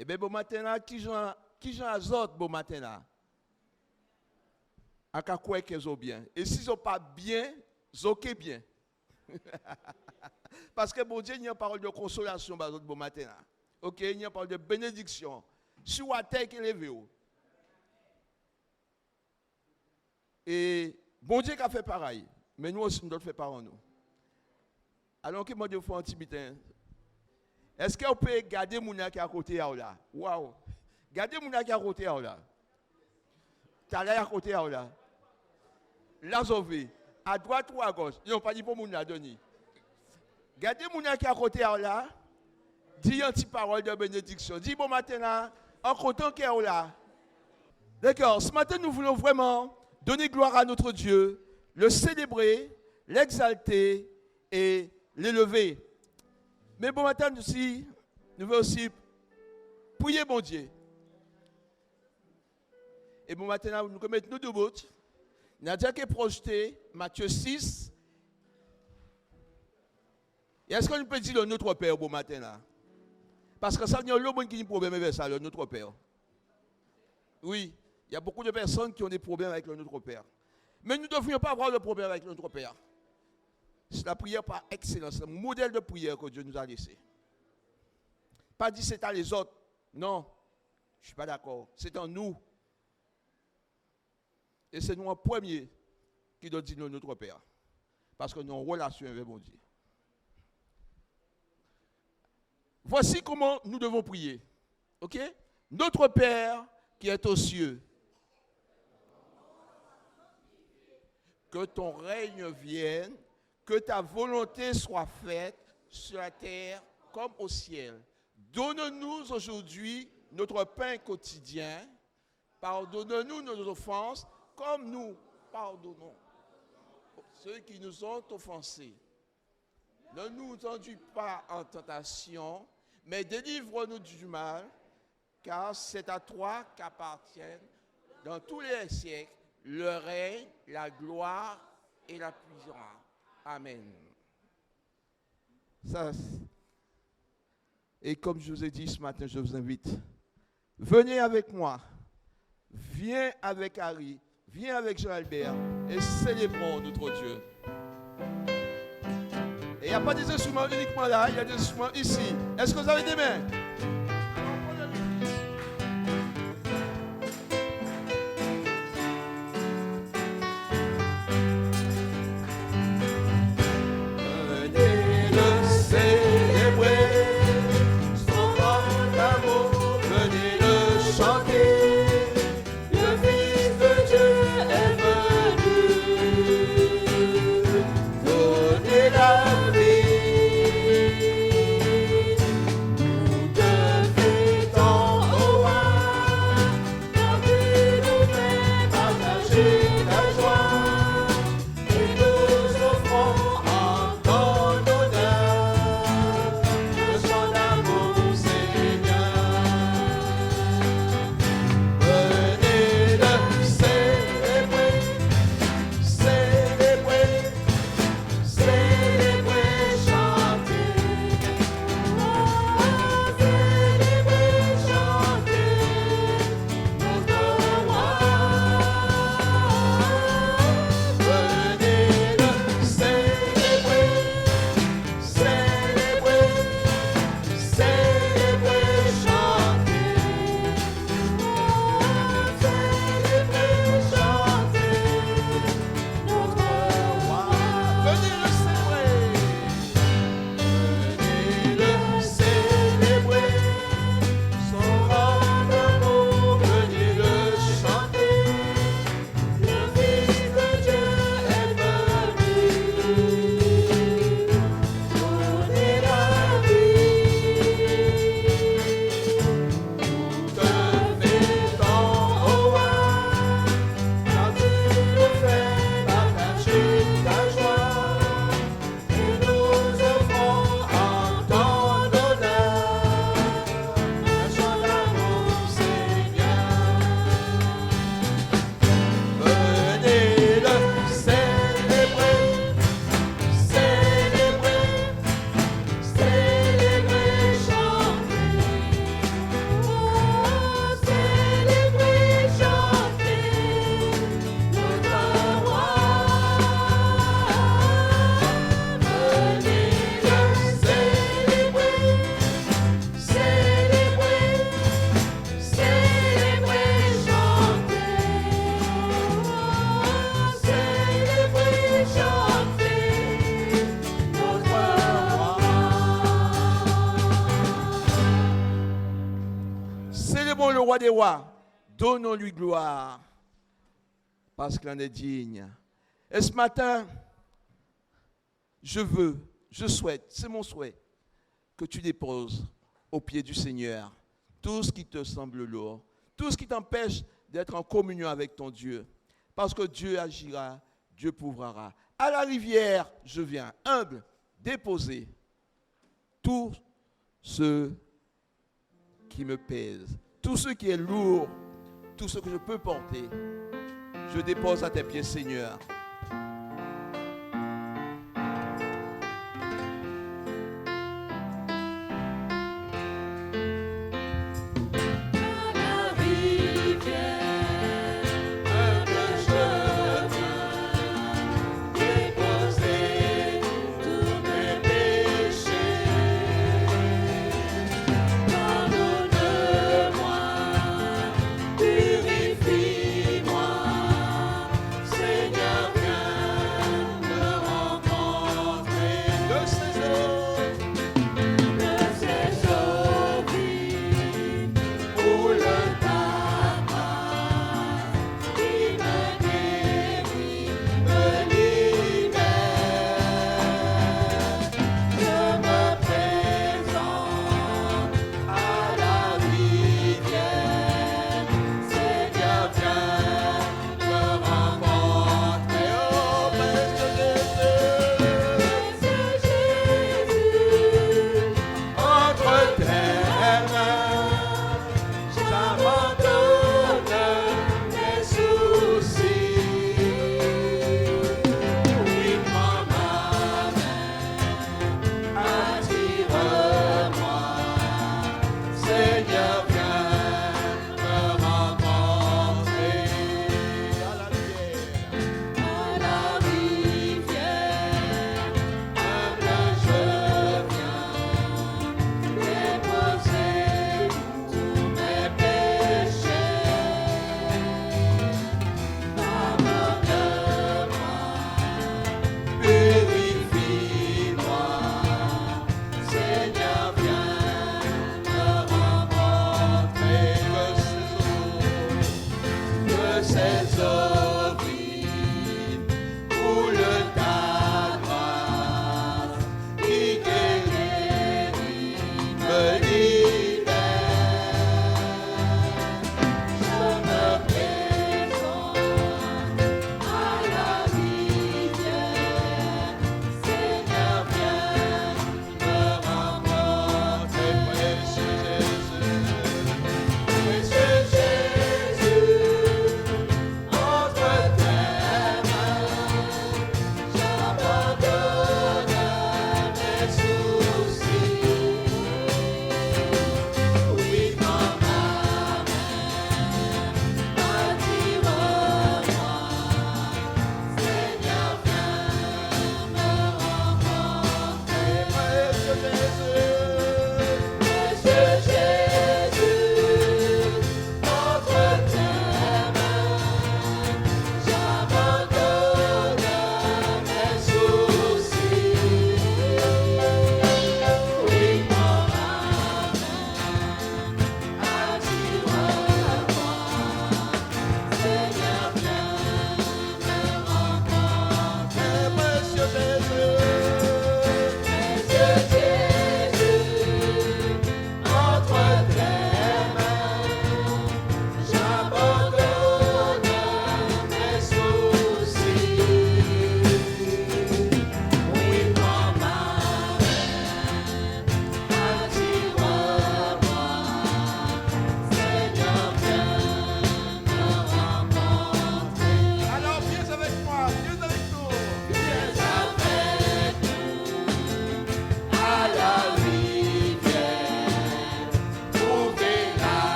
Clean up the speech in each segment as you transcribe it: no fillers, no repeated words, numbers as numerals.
Eh bien, bon matin là, qui j'en azote bon matin là? À quoi qu'ils ont bien. Et s'ils sont pas bien, zoké bien. Parce que bon Dieu, il y a une parole de consolation bon matin là. OK, il y a une parole de bénédiction. Sur la terre qui est levée. Et bon Dieu qui a fait pareil. Mais nous aussi, nous devons faire pareil nous. Alors que moi, je fais un petit bitin. Est-ce qu'on peut garder mon qui est à côté là? Waouh! Gardez mon qui est à côté là. T'as l'air à côté là. La sauver. À droite ou à gauche. Ils n'ont pas dit pour mon là, Denis. Gardez mon qui est à côté là. Dis une petite parole de bénédiction. Dis bon matin là. En content qu'il est là. D'accord. Ce matin, nous voulons vraiment donner gloire à notre Dieu, le célébrer, l'exalter et l'élever. Mais bon matin aussi, nous voulons aussi prier bon Dieu. Et bon matin, nous commettons nous debout. Nous avons déjà projeté Matthieu 6. Et est-ce qu'on peut dire le Notre Père bon matin là? Parce que ça, il y a le monde qui a des problèmes avec ça, le Notre Père. Oui, il y a beaucoup de personnes qui ont des problèmes avec le Notre Père. Mais nous ne devrions pas avoir de problème avec notre Père. C'est la prière par excellence, c'est le modèle de prière que Dieu nous a laissé. Pas dit c'est à les autres. Non, je ne suis pas d'accord. C'est en nous. Et c'est nous en premier qui doit dire notre Père. Parce que nous avons une relation avec mon Dieu. Voici comment nous devons prier. OK? Notre Père qui est aux cieux. Que ton règne vienne, que ta volonté soit faite sur la terre comme au ciel. Donne-nous aujourd'hui notre pain quotidien. Pardonne-nous nos offenses comme nous pardonnons ceux qui nous ont offensés. Ne nous induis pas en tentation, mais délivre-nous du mal, car c'est à toi qu'appartiennent dans tous les siècles le règne, la gloire et la puissance. Amen. Ça, et comme je vous ai dit ce matin, je vous invite, venez avec moi, viens avec Harry, viens avec Jean-Albert et célébrons notre Dieu. Et il n'y a pas des instruments uniquement là, il y a des instruments ici. Est-ce que vous avez des mains? Nous Célébrons le roi des rois. Donnons-lui gloire. Parce qu'il en est digne. Et ce matin, je souhaite, c'est mon souhait, que tu déposes au pied du Seigneur tout ce qui te semble lourd, tout ce qui t'empêche d'être en communion avec ton Dieu. Parce que Dieu agira, Dieu pourvoira. À la rivière, je viens, humble, déposer tout ce qui me pèse, tout ce qui est lourd, tout ce que je peux porter. Je dépose à tes pieds, Seigneur. Purifie-moi, Seigneur.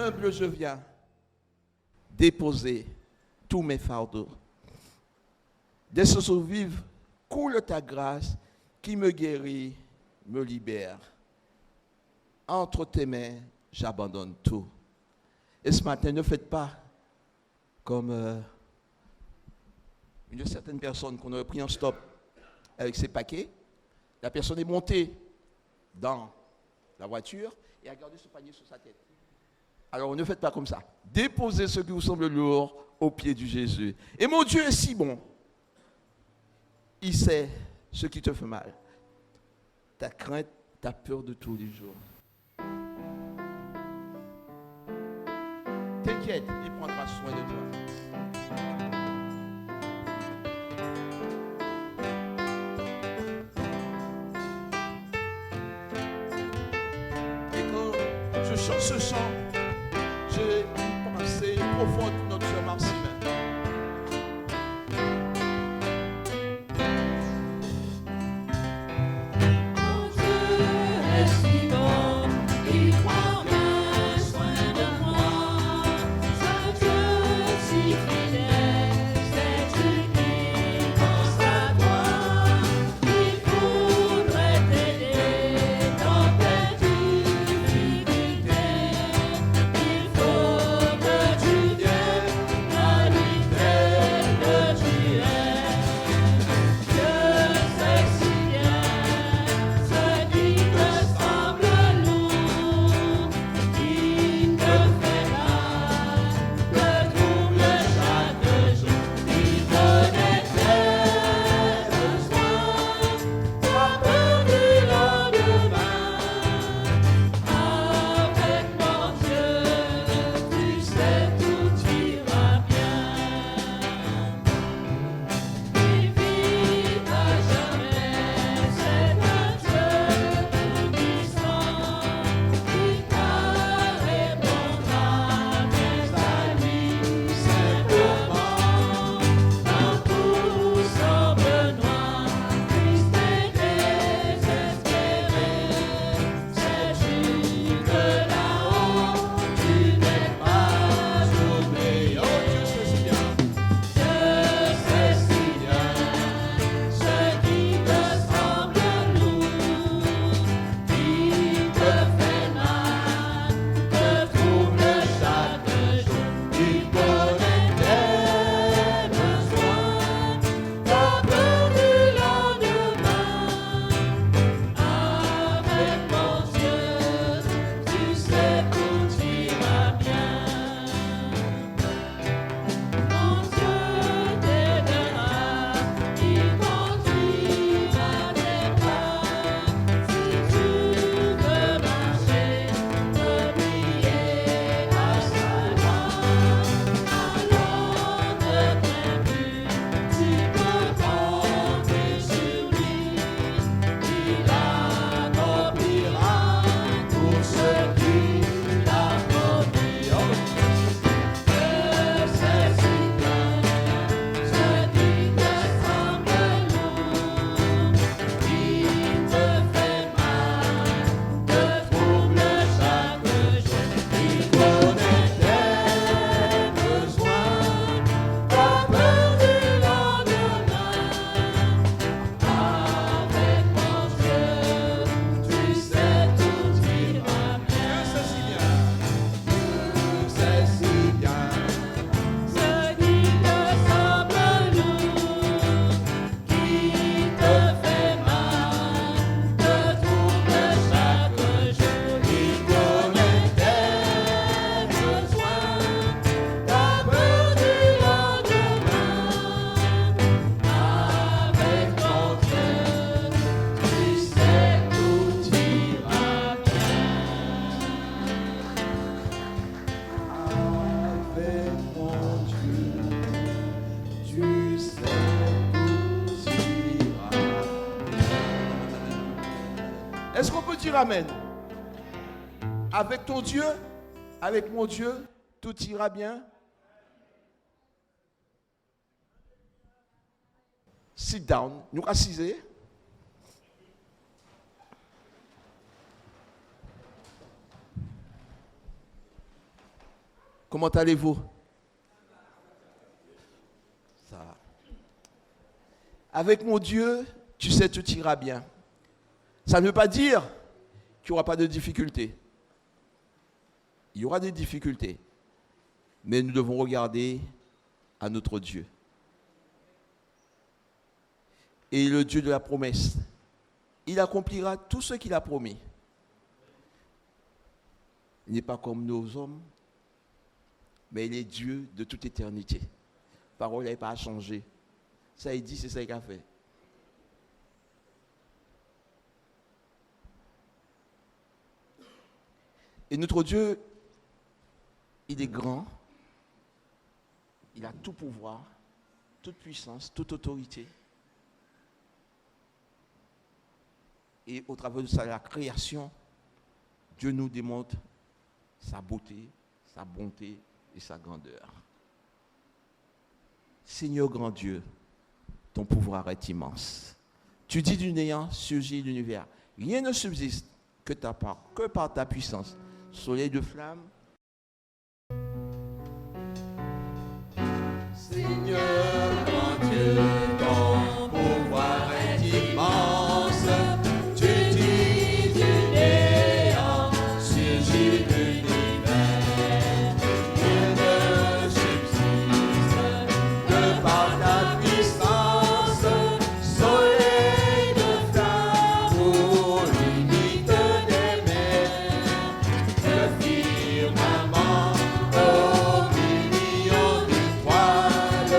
humble je viens déposer tous mes fardeaux. Des sources vives coule ta grâce qui me guérit, me libère. Entre tes mains, j'abandonne tout. Et ce matin, ne faites pas comme une certaine personne qu'on aurait pris en stop avec ses paquets. La personne est montée dans la voiture et a gardé ce panier sur sa tête. Alors ne faites pas comme ça. Déposez ce qui vous semble lourd aux pieds du Jésus. Et mon Dieu est si bon. Il sait ce qui te fait mal. Ta crainte, ta peur de tous les jours. T'inquiète, il prendra soin de toi. Je chante ce chant, j'ai une pensée profonde pour notre frère Marcin. Mon Dieu est si bon, il prend bien soin de moi. Ce Dieu si fidèle, c'est Dieu qui pense à toi. Il voudrait t'aider dans tes difficultés. Il faut que tu viennes à lui tel que tu es. Dieu sait si bien ce qui te semble lourd, qui te fait mal, te trouble chaque jour. Il connaît tes besoins, ta peur du lendemain. Avec mon Dieu, tu sais tout ira bien. Il vit à jamais, c'est un Dieu tout-puissant, qui t'a répondra, viens à lui simplement. Dans tout semble noir, triste et désespéré, sais-tu que là-haut, tu n'es pas oublié. Oh Dieu, c'est si bien. Dieu sait si bien ce qui te semble lourd, qui te fait mal, te trouble chaque jour. Il connaît tes besoins, ta peur du lendemain. Avec mon Dieu, tu sais tout ira bien. Mon Dieu t'aidera, il conduira tes pas. Si tu veux marcher, replier à sa loi. Alors ne crains plus, tu peux compter sur lui. Il accomplira tout ce qu'il a promis. Dieu sait si bien ce qui te semble lourd, qui te fait mal, te trouble chaque jour. Il connaît tes besoins, ta peur du lendemain. Avec mon Dieu, tu sais tout ira bien. Dieu, c'est si bien. Dieu sait si bien ce qui te semble lourd, qui te fait mal, te trouble chaque jour. Il connaît tes besoins, ta peur du lendemain. Avec mon Dieu, tu sais tout ira bien. Avec mon Dieu, tu sais tout ira bien. Est-ce qu'on peut dire Amen? Avec ton Dieu, avec mon Dieu, tout ira bien. Sit down, nous assisez. Comment allez-vous? Ça va. Avec mon Dieu, tu sais, tout ira bien. Ça ne veut pas dire qu'il n'y aura pas de difficultés. Il y aura des difficultés. Mais nous devons regarder à notre Dieu. Et le Dieu de la promesse, il accomplira tout ce qu'il a promis. Il n'est pas comme nos hommes, mais il est Dieu de toute éternité. La parole n'a pas changé. Ça, il dit, c'est ça qu'il a fait. Et notre Dieu, il est grand, il a tout pouvoir, toute puissance, toute autorité. Et au travers de la création, Dieu nous démontre sa beauté, sa bonté et sa grandeur. Seigneur grand Dieu, ton pouvoir est immense. Tu dis du néant surgit l'univers. Rien ne subsiste que par ta puissance. Soleil de flamme. Seigneur grand Dieu, ton pouvoir est immense. Tu dis du néant surgit l'univers. Rien ne subsiste que par ta puissance. Soleil de flamme aux limites des mers. Le firmament aux millions d'étoiles.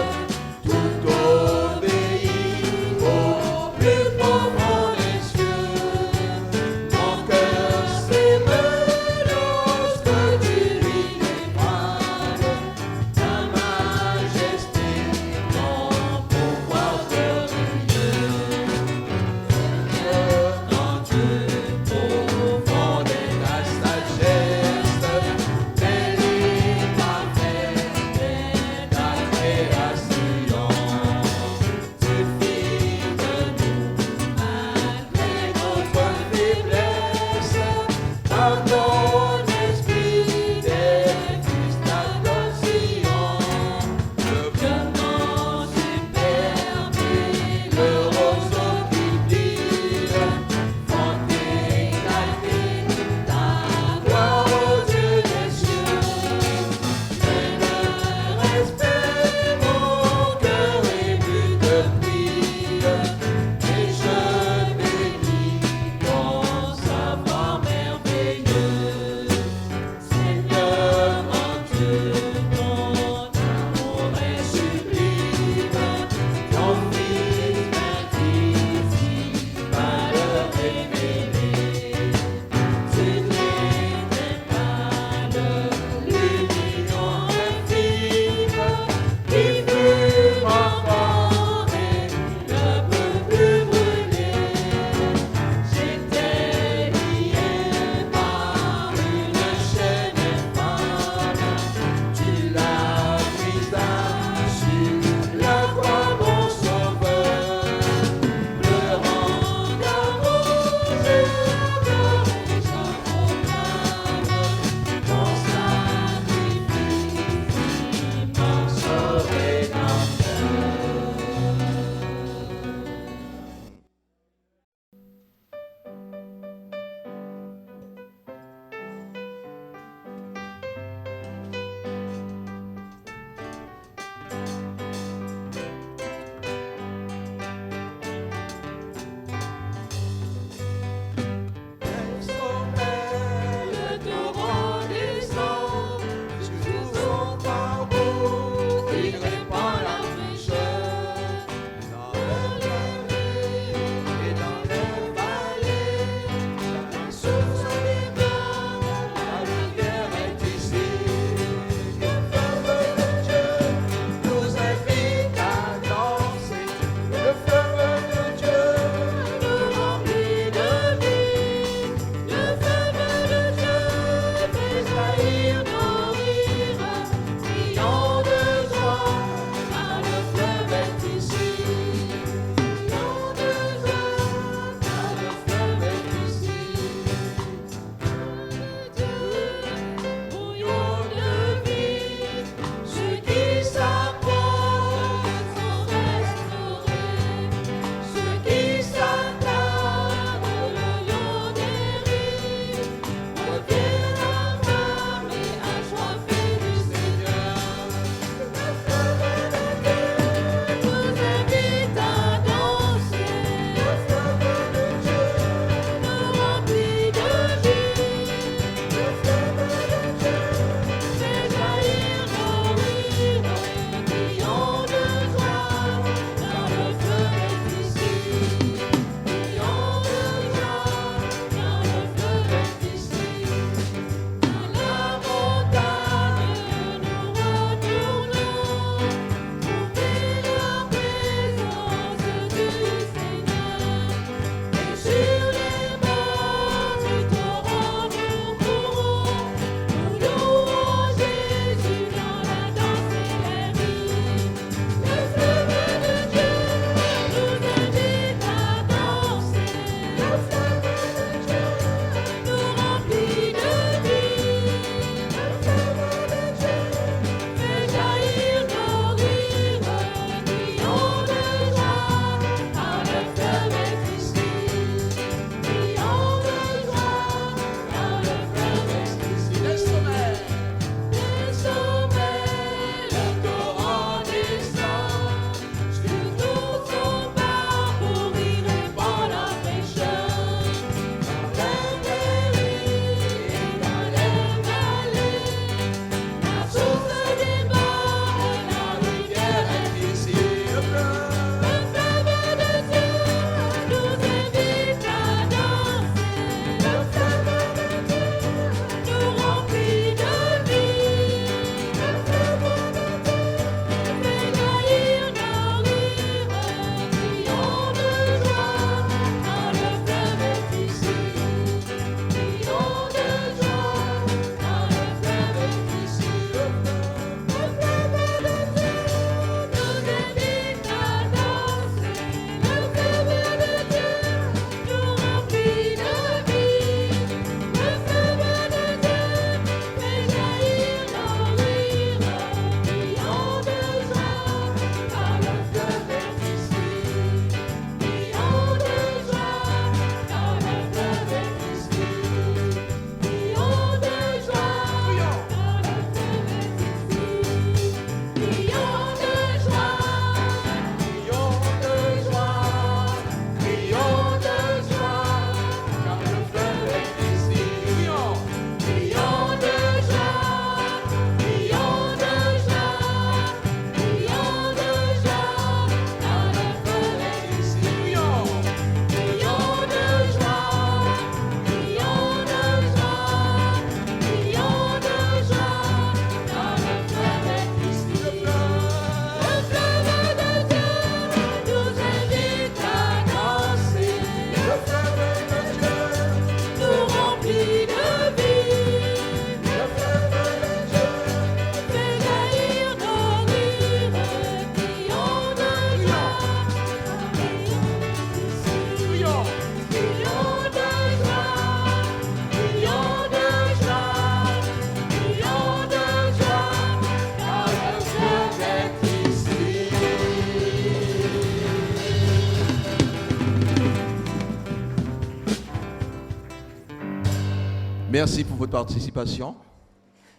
Merci pour votre participation.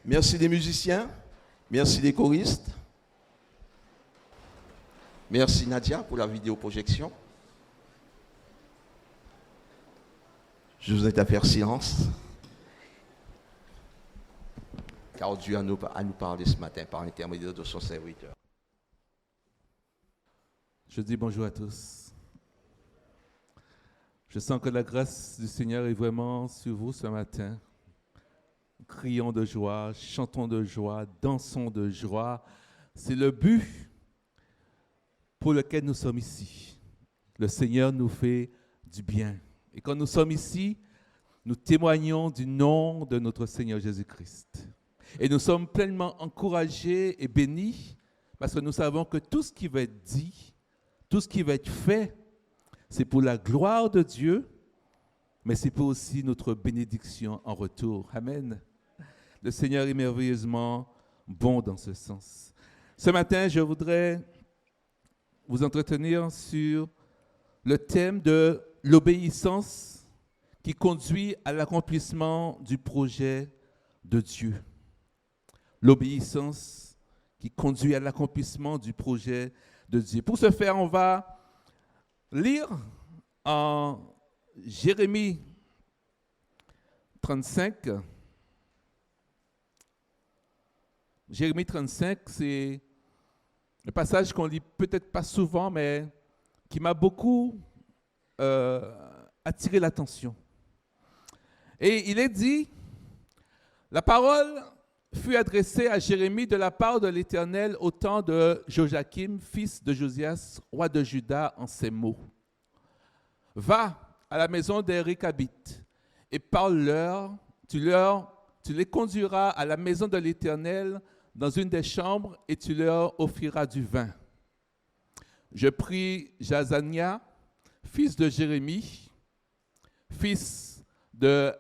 Merci des musiciens. Merci des choristes. Merci Nadia pour la vidéoprojection. Je vous invite à faire silence. Car Dieu a nous parlé ce matin par l'intermédiaire de son serviteur. Je dis bonjour à tous. Je sens que la grâce du Seigneur est vraiment sur vous ce matin. Crions de joie, chantons de joie, dansons de joie. C'est le but pour lequel nous sommes ici. Le Seigneur nous fait du bien. Et quand nous sommes ici, nous témoignons du nom de notre Seigneur Jésus-Christ. Et nous sommes pleinement encouragés et bénis parce que nous savons que tout ce qui va être dit, tout ce qui va être fait, c'est pour la gloire de Dieu, mais c'est pour aussi notre bénédiction en retour. Amen. Le Seigneur est merveilleusement bon dans ce sens. Ce matin, je voudrais vous entretenir sur le thème de l'obéissance qui conduit à l'accomplissement du projet de Dieu. L'obéissance qui conduit à l'accomplissement du projet de Dieu. Pour ce faire, on va lire en Jérémie 35. Jérémie 35, c'est un passage qu'on lit peut-être pas souvent, mais qui m'a beaucoup attiré l'attention. Et il est dit, la parole fut adressée à Jérémie de la part de l'Éternel au temps de Joachim, fils de Josias, roi de Juda, en ces mots. Va à la maison des Récabites et parle-leur, tu les conduiras à la maison de l'Éternel dans une des chambres et tu leur offriras du vin. Je pris Jazania, fils de Jérémie, fils de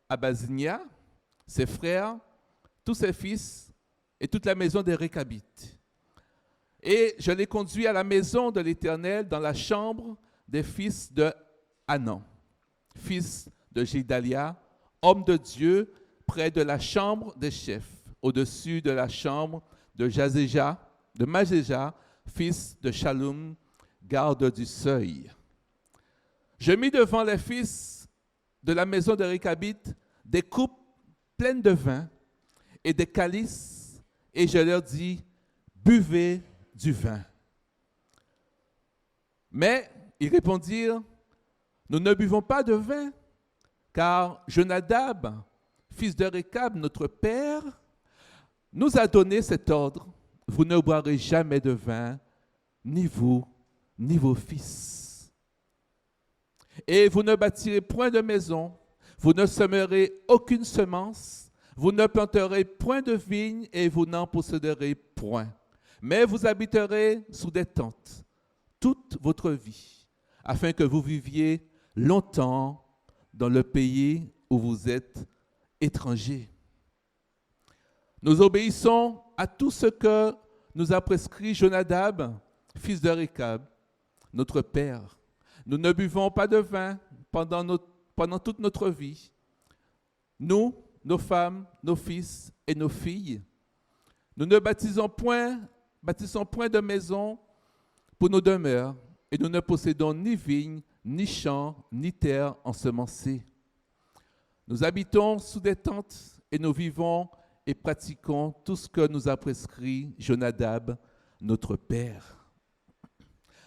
Abazinia, ses frères, tous ses fils et toute la maison des Récabites. Et je les conduis à la maison de l'Éternel dans la chambre des fils de Hanan, fils de Gédalia, homme de Dieu, près de la chambre des chefs, au-dessus de la chambre de Majéja, fils de Shallum, garde du seuil. Je mis devant les fils de la maison de Récabites des coupes pleines de vin et des calices, et je leur dis, buvez du vin. Mais ils répondirent, nous ne buvons pas de vin, car Jonadab, fils de Récab, notre père, nous a donné cet ordre, vous ne boirez jamais de vin, ni vous, ni vos fils. Et vous ne bâtirez point de maison, vous ne semerez aucune semence, vous ne planterez point de vigne et vous n'en posséderez point. Mais vous habiterez sous des tentes toute votre vie, afin que vous viviez longtemps dans le pays où vous êtes étrangers. Nous obéissons à tout ce que nous a prescrit Jonadab, fils de Récab, notre père. Nous ne buvons pas de vin pendant toute notre vie. Nous, nos femmes, nos fils et nos filles. Nous ne bâtissons point de maison pour nos demeures et nous ne possédons ni vignes, ni champs, ni terres ensemencées. Nous habitons sous des tentes et nous vivons et pratiquons tout ce que nous a prescrit Jonadab, notre père.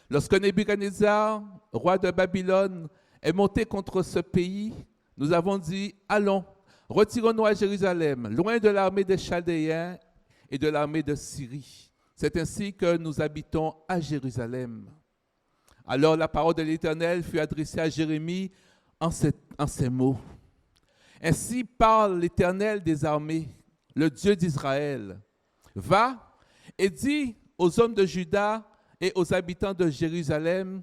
Lorsque Nebuchadnezzar, roi de Babylone, est monté contre ce pays, nous avons dit, allons, retirons-nous à Jérusalem, loin de l'armée des Chaldéens et de l'armée de Syrie. C'est ainsi que nous habitons à Jérusalem. Alors la parole de l'Éternel fut adressée à Jérémie en ces mots. Ainsi parle l'Éternel des armées, le Dieu d'Israël. Va et dis aux hommes de Juda et aux habitants de Jérusalem,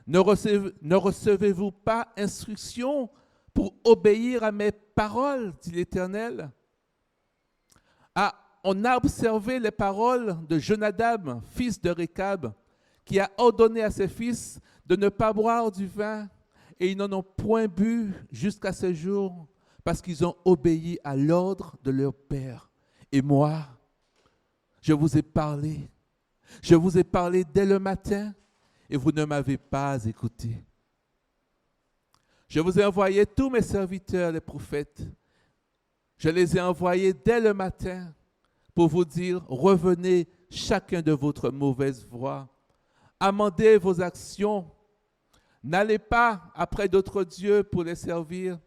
ne recevez-vous pas instruction pour obéir à mes paroles, dit l'Éternel? On a observé les paroles de Jonadab, fils de Récab, qui a ordonné à ses fils de ne pas boire du vin, et ils n'en ont point bu jusqu'à ce jour, parce qu'ils ont obéi à l'ordre de leur père. Et moi, je vous ai parlé. Je vous ai parlé dès le matin et vous ne m'avez pas écouté. Je vous ai envoyé tous mes serviteurs, les prophètes. Je les ai envoyés dès le matin pour vous dire, revenez chacun de votre mauvaise voie. Amendez vos actions. N'allez pas après d'autres dieux pour les servir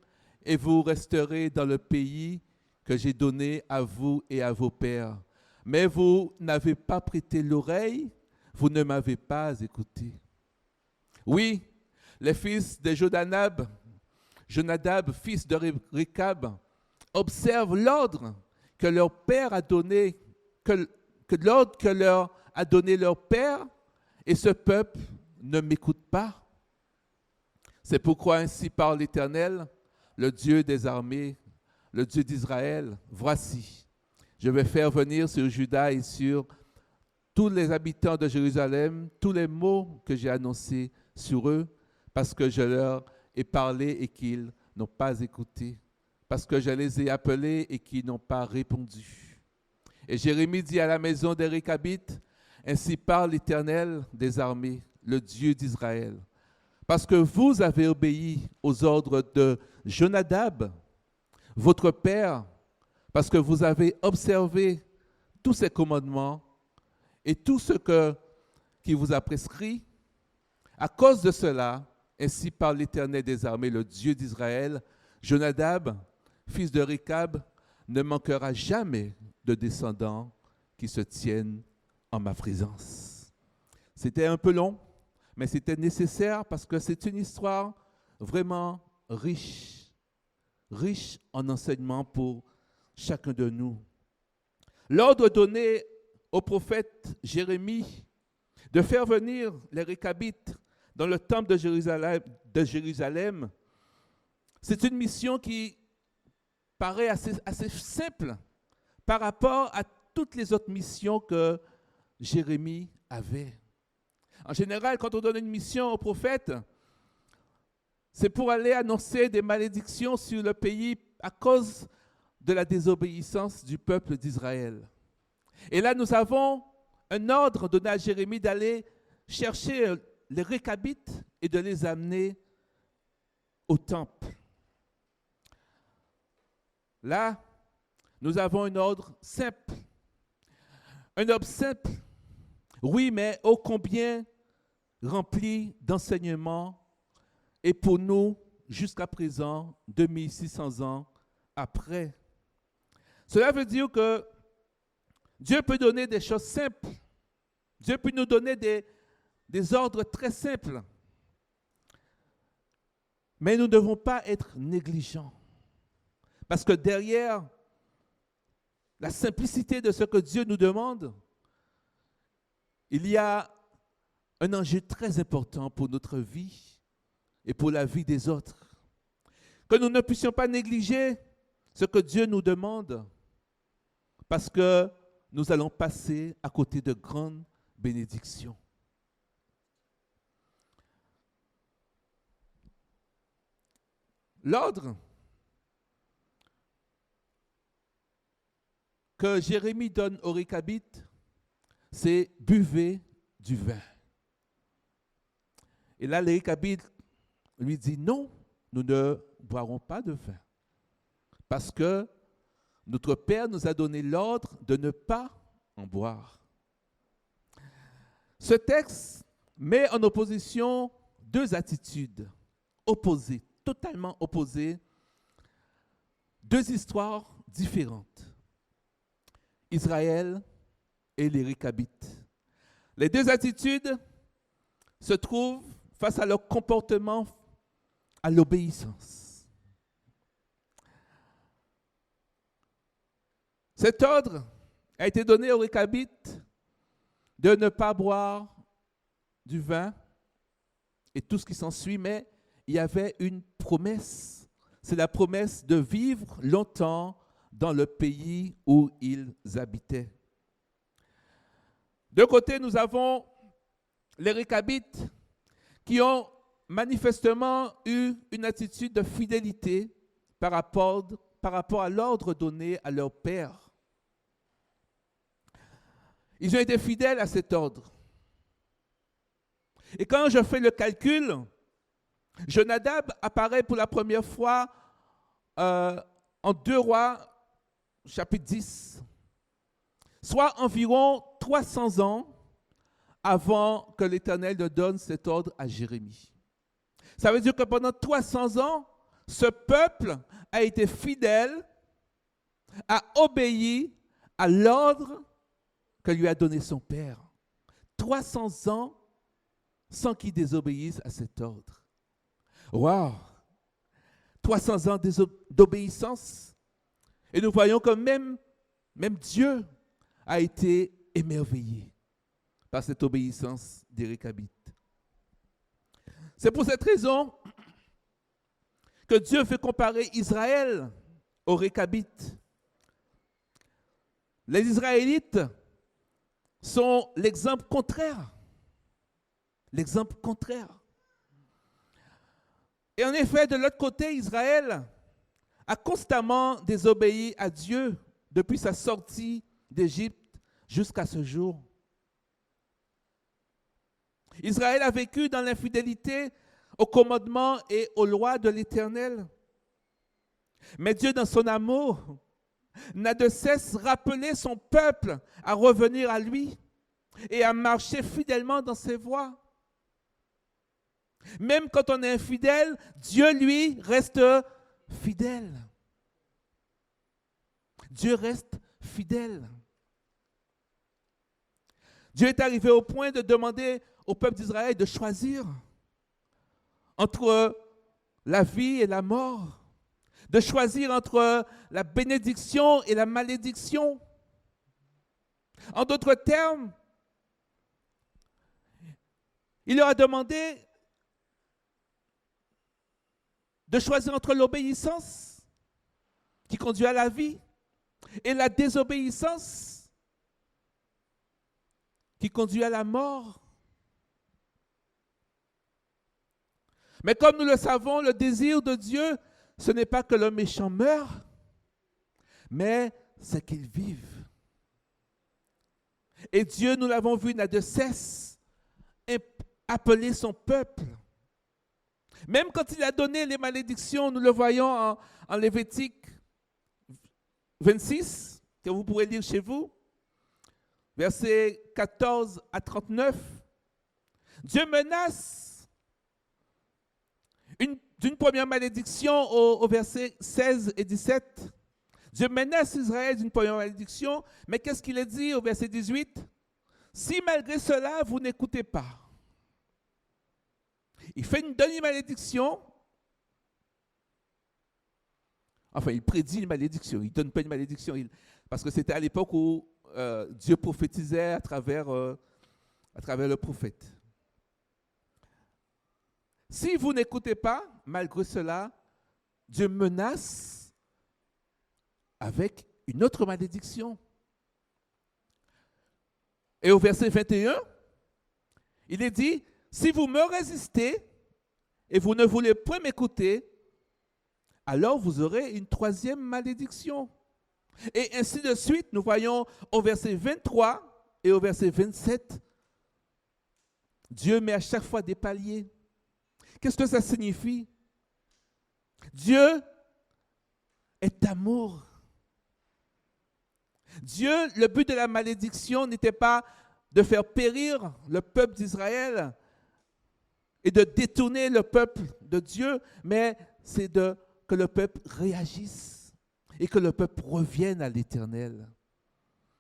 et vous resterez dans le pays que j'ai donné à vous et à vos pères. Mais vous n'avez pas prêté l'oreille, vous ne m'avez pas écouté. Oui, les fils de Jonadab, fils de Récab, observent l'ordre que leur père a donné, que l'ordre que leur a donné leur père, et ce peuple ne m'écoute pas. C'est pourquoi ainsi parle l'Éternel, le Dieu des armées, le Dieu d'Israël. Voici, je vais faire venir sur Juda et sur tous les habitants de Jérusalem tous les mots que j'ai annoncés sur eux, parce que je leur ai parlé et qu'ils n'ont pas écouté, parce que je les ai appelés et qu'ils n'ont pas répondu. Et Jérémie dit à la maison des Récabites, ainsi parle l'Éternel des armées, le Dieu d'Israël. Parce que vous avez obéi aux ordres de Jonadab, votre père, parce que vous avez observé tous ses commandements et tout ce qu'il vous a prescrit, à cause de cela, ainsi parle l'Éternel des armées, le Dieu d'Israël, Jonadab, fils de Récab, ne manquera jamais de descendants qui se tiennent en ma présence. C'était un peu long, mais c'était nécessaire parce que c'est une histoire vraiment riche en enseignements pour chacun de nous. L'ordre donné au prophète Jérémie de faire venir les Récabites dans le temple de Jérusalem, c'est une mission qui paraît assez simple par rapport à toutes les autres missions que Jérémie avait. En général, quand on donne une mission au prophète, c'est pour aller annoncer des malédictions sur le pays à cause de la désobéissance du peuple d'Israël. Et là, nous avons un ordre donné à Jérémie d'aller chercher les Récabites et de les amener au temple. Là, nous avons un ordre simple. Un ordre simple, oui, mais ô combien rempli d'enseignements et pour nous, jusqu'à présent, 2600 ans après. Cela veut dire que Dieu peut donner des choses simples. Dieu peut nous donner des ordres très simples. Mais nous ne devons pas être négligents. Parce que derrière la simplicité de ce que Dieu nous demande, il y a un enjeu très important pour notre vie et pour la vie des autres. Que nous ne puissions pas négliger ce que Dieu nous demande, parce que nous allons passer à côté de grandes bénédictions. L'ordre que Jérémie donne aux Récabites, c'est buvez du vin. Et là, les Récabites lui disent non, nous ne boirons pas de vin. Parce que notre Père nous a donné l'ordre de ne pas en boire. Ce texte met en opposition deux attitudes opposées, totalement opposées, deux histoires différentes. Israël et les Récabites. Les deux attitudes se trouvent face à leur comportement, à l'obéissance. Cet ordre a été donné aux Récabites de ne pas boire du vin et tout ce qui s'ensuit, mais il y avait une promesse. C'est la promesse de vivre longtemps dans le pays où ils habitaient. De côté, nous avons les Récabites qui ont manifestement eu une attitude de fidélité par rapport à l'ordre donné à leur père. Ils ont été fidèles à cet ordre. Et quand je fais le calcul, Jonadab apparaît pour la première fois en 2 Rois, chapitre 10, soit environ 300 ans avant que l'Éternel ne donne cet ordre à Jérémie. Ça veut dire que pendant 300 ans, ce peuple a été fidèle, a obéi à l'ordre que lui a donné son père. 300 ans sans qu'il désobéisse à cet ordre. Waouh! 300 ans d'obéissance. Et nous voyons que même Dieu a été émerveillé par cette obéissance des Récabites. C'est pour cette raison que Dieu fait comparer Israël aux Récabites. Les Israélites sont l'exemple contraire. L'exemple contraire. Et en effet, de l'autre côté, Israël a constamment désobéi à Dieu depuis sa sortie d'Égypte jusqu'à ce jour. Israël a vécu dans l'infidélité au commandement et aux lois de l'Éternel. Mais Dieu, dans son amour, n'a de cesse rappeler son peuple à revenir à lui et à marcher fidèlement dans ses voies. Même quand on est infidèle, Dieu, lui, reste fidèle. Dieu reste fidèle. Dieu est arrivé au point de demander au peuple d'Israël de choisir entre la vie et la mort, de choisir entre la bénédiction et la malédiction. En d'autres termes, il leur a demandé de choisir entre l'obéissance qui conduit à la vie et la désobéissance qui conduit à la mort. Mais comme nous le savons, le désir de Dieu, ce n'est pas que le méchant meure, mais c'est qu'il vive. Et Dieu, nous l'avons vu, n'a de cesse appeler son peuple. Même quand il a donné les malédictions, nous le voyons en Lévitique 26, que vous pourrez lire chez vous, versets 14 à 39. Dieu menace d'une première malédiction au verset 16 et 17. Dieu menace Israël d'une première malédiction, mais qu'est-ce qu'il a dit au verset 18? Si malgré cela, vous n'écoutez pas. Il fait une demi-malédiction. Enfin, il prédit une malédiction. Il ne donne pas une malédiction. Parce que c'était à l'époque où Dieu prophétisait à travers le prophète. Si vous n'écoutez pas, malgré cela, Dieu menace avec une autre malédiction. Et au verset 21, il est dit, si vous me résistez et vous ne voulez point m'écouter, alors vous aurez une troisième malédiction. Et ainsi de suite, nous voyons au verset 23 et au verset 27, Dieu met à chaque fois des paliers. Qu'est-ce que ça signifie? Dieu est amour. Dieu, le but de la malédiction n'était pas de faire périr le peuple d'Israël et de détourner le peuple de Dieu, mais c'est que le peuple réagisse et que le peuple revienne à l'Éternel.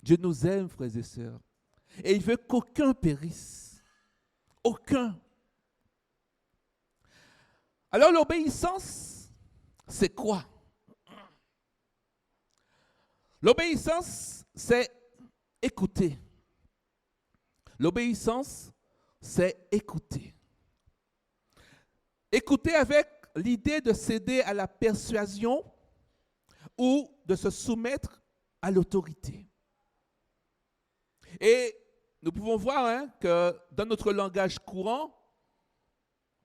Dieu nous aime, frères et sœurs, et il veut qu'aucun périsse. Aucun. Alors l'obéissance, c'est quoi? L'obéissance, c'est écouter. L'obéissance, c'est écouter. Écouter avec l'idée de céder à la persuasion ou de se soumettre à l'autorité. Et nous pouvons voir que dans notre langage courant,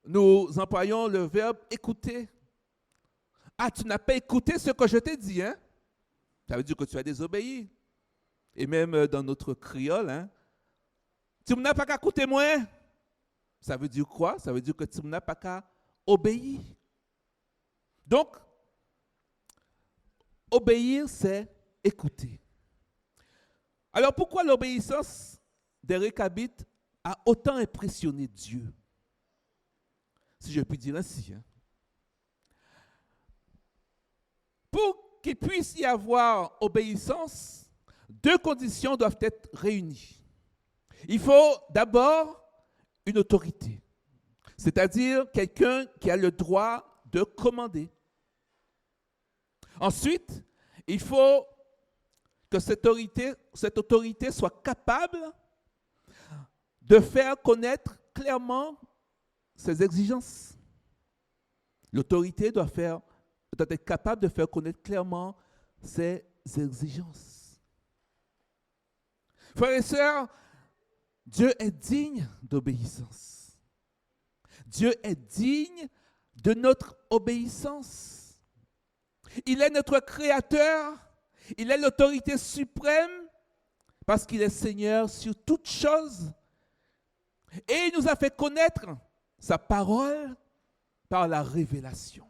nous employons le verbe écouter. Ah, tu n'as pas écouté ce que je t'ai dit, hein? Ça veut dire que tu as désobéi. Et même dans notre créole, hein? Tu n'as pas qu'à écouter moi. Ça veut dire quoi? Ça veut dire que tu n'as pas qu'à obéir. Donc, obéir, c'est écouter. Alors, pourquoi l'obéissance des Récabites a autant impressionné Dieu? Si je puis dire ainsi. Hein? Pour qu'il puisse y avoir obéissance, deux conditions doivent être réunies. Il faut d'abord une autorité, c'est-à-dire quelqu'un qui a le droit de commander. Ensuite, il faut que cette autorité soit capable de faire connaître clairement ses exigences. L'autorité doit être capable de faire connaître clairement ses exigences. Frères et sœurs, Dieu est digne d'obéissance. Dieu est digne de notre obéissance. Il est notre créateur. Il est l'autorité suprême parce qu'il est Seigneur sur toutes choses. Et il nous a fait connaître sa parole par la révélation.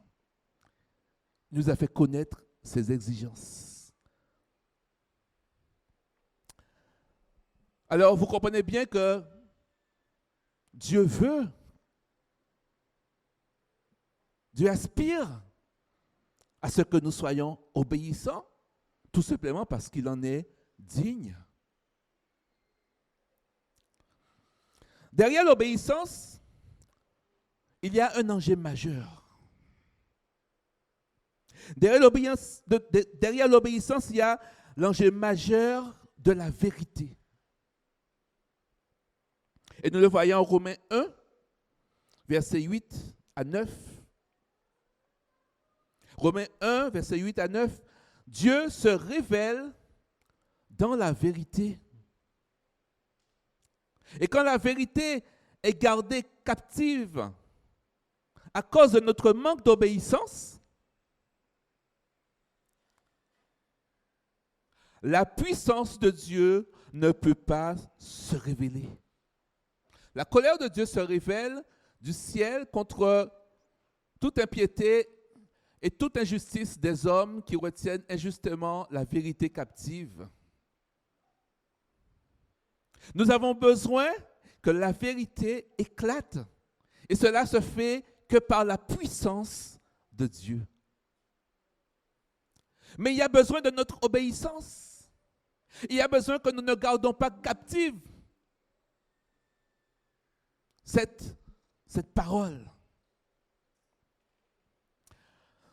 Il nous a fait connaître ses exigences. Alors, vous comprenez bien que Dieu veut, Dieu aspire à ce que nous soyons obéissants, tout simplement parce qu'il en est digne. Derrière l'obéissance, il y a un enjeu majeur. Derrière l'obéissance, il y a l'enjeu majeur de la vérité. Et nous le voyons en Romains 1, versets 8 à 9. Romains 1, versets 8 à 9. Dieu se révèle dans la vérité. Et quand la vérité est gardée captive à cause de notre manque d'obéissance, la puissance de Dieu ne peut pas se révéler. La colère de Dieu se révèle du ciel contre toute impiété et toute injustice des hommes qui retiennent injustement la vérité captive. Nous avons besoin que la vérité éclate. Et cela se fait que par la puissance de Dieu. Mais il y a besoin de notre obéissance. Il y a besoin que nous ne gardons pas captive cette parole.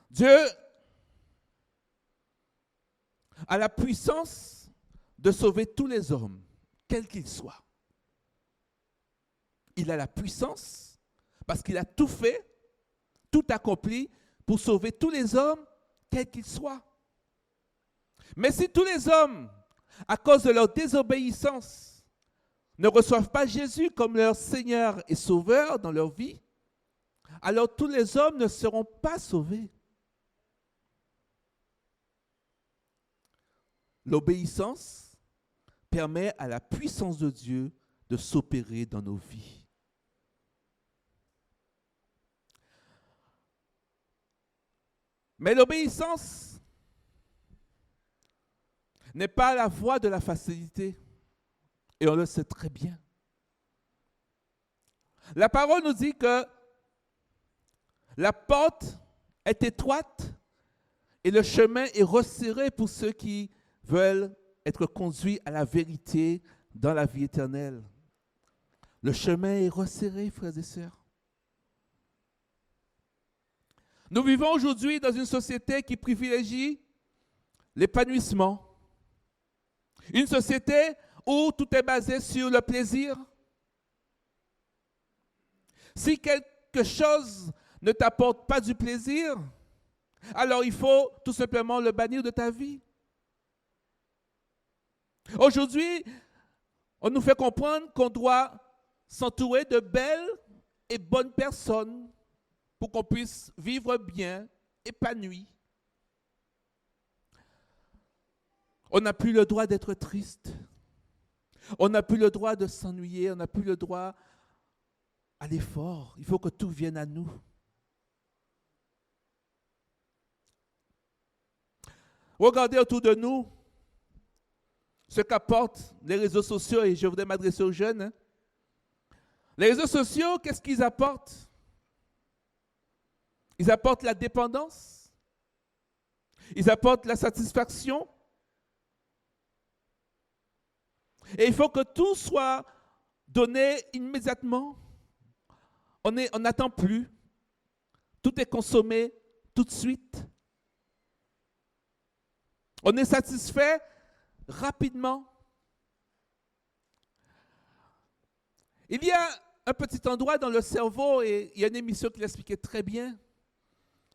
Dieu a la puissance de sauver tous les hommes, quels qu'ils soient. Il a la puissance parce qu'il a tout fait, tout accompli pour sauver tous les hommes, quels qu'ils soient. Mais si tous les hommes, à cause de leur désobéissance, ne reçoivent pas Jésus comme leur Seigneur et Sauveur dans leur vie, alors tous les hommes ne seront pas sauvés. L'obéissance permet à la puissance de Dieu de s'opérer dans nos vies. Mais l'obéissance n'est pas la voie de la facilité. Et on le sait très bien. La parole nous dit que la porte est étroite et le chemin est resserré pour ceux qui veulent être conduits à la vérité dans la vie éternelle. Le chemin est resserré, frères et sœurs. Nous vivons aujourd'hui dans une société qui privilégie l'épanouissement. Une société où tout est basé sur le plaisir. Si quelque chose ne t'apporte pas du plaisir, alors il faut tout simplement le bannir de ta vie. Aujourd'hui, on nous fait comprendre qu'on doit s'entourer de belles et bonnes personnes pour qu'on puisse vivre bien épanoui. On n'a plus le droit d'être triste. On n'a plus le droit de s'ennuyer. On n'a plus le droit à l'effort. Il faut que tout vienne à nous. Regardez autour de nous ce qu'apportent les réseaux sociaux, et je voudrais m'adresser aux jeunes. Hein. Les réseaux sociaux, qu'est-ce qu'ils apportent? Ils apportent la dépendance. Ils apportent la satisfaction. Et il faut que tout soit donné immédiatement. On n'attend plus. Tout est consommé tout de suite. On est satisfait rapidement. Il y a un petit endroit dans le cerveau, et il y a une émission qui l'expliquait très bien,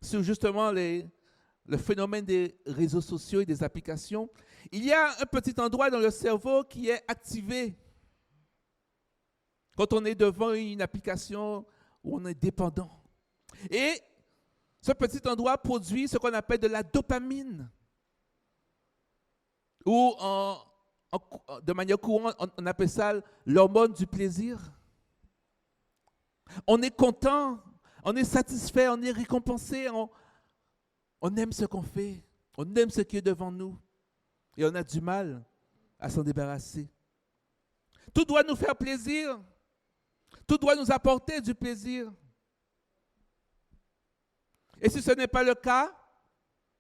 sur justement le phénomène des réseaux sociaux et des applications. Il y a un petit endroit dans le cerveau qui est activé quand on est devant une application où on est dépendant. Et ce petit endroit produit ce qu'on appelle de la dopamine, ou de manière courante, on appelle ça l'hormone du plaisir. On est content, on est satisfait, on est récompensé, on aime ce qu'on fait, on aime ce qui est devant nous, et on a du mal à s'en débarrasser. Tout doit nous faire plaisir, tout doit nous apporter du plaisir. Et si ce n'est pas le cas,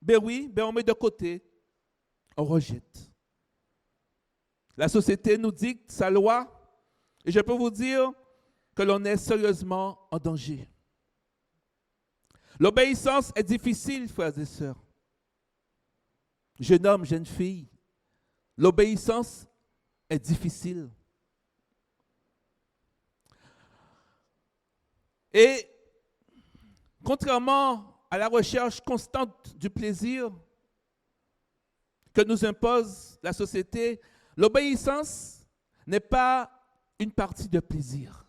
ben oui, on met de côté, on rejette. La société nous dicte sa loi, et je peux vous dire que l'on est sérieusement en danger. L'obéissance est difficile, frères et sœurs. Jeune homme, jeune fille, l'obéissance est difficile. Et contrairement à la recherche constante du plaisir que nous impose la société, l'obéissance n'est pas une partie de plaisir.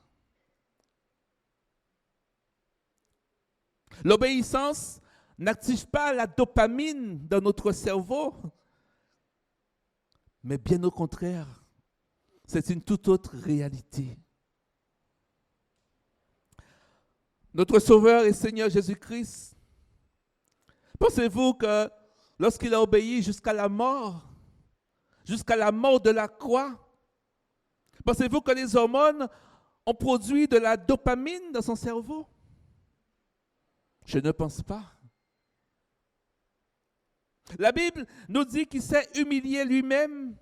L'obéissance n'active pas la dopamine dans notre cerveau, mais bien au contraire, c'est une toute autre réalité. Notre Sauveur et Seigneur Jésus-Christ, pensez-vous que lorsqu'il a obéi jusqu'à la mort de la croix, pensez-vous que les hormones ont produit de la dopamine dans son cerveau? Je ne pense pas. La Bible nous dit qu'il s'est humilié lui-même.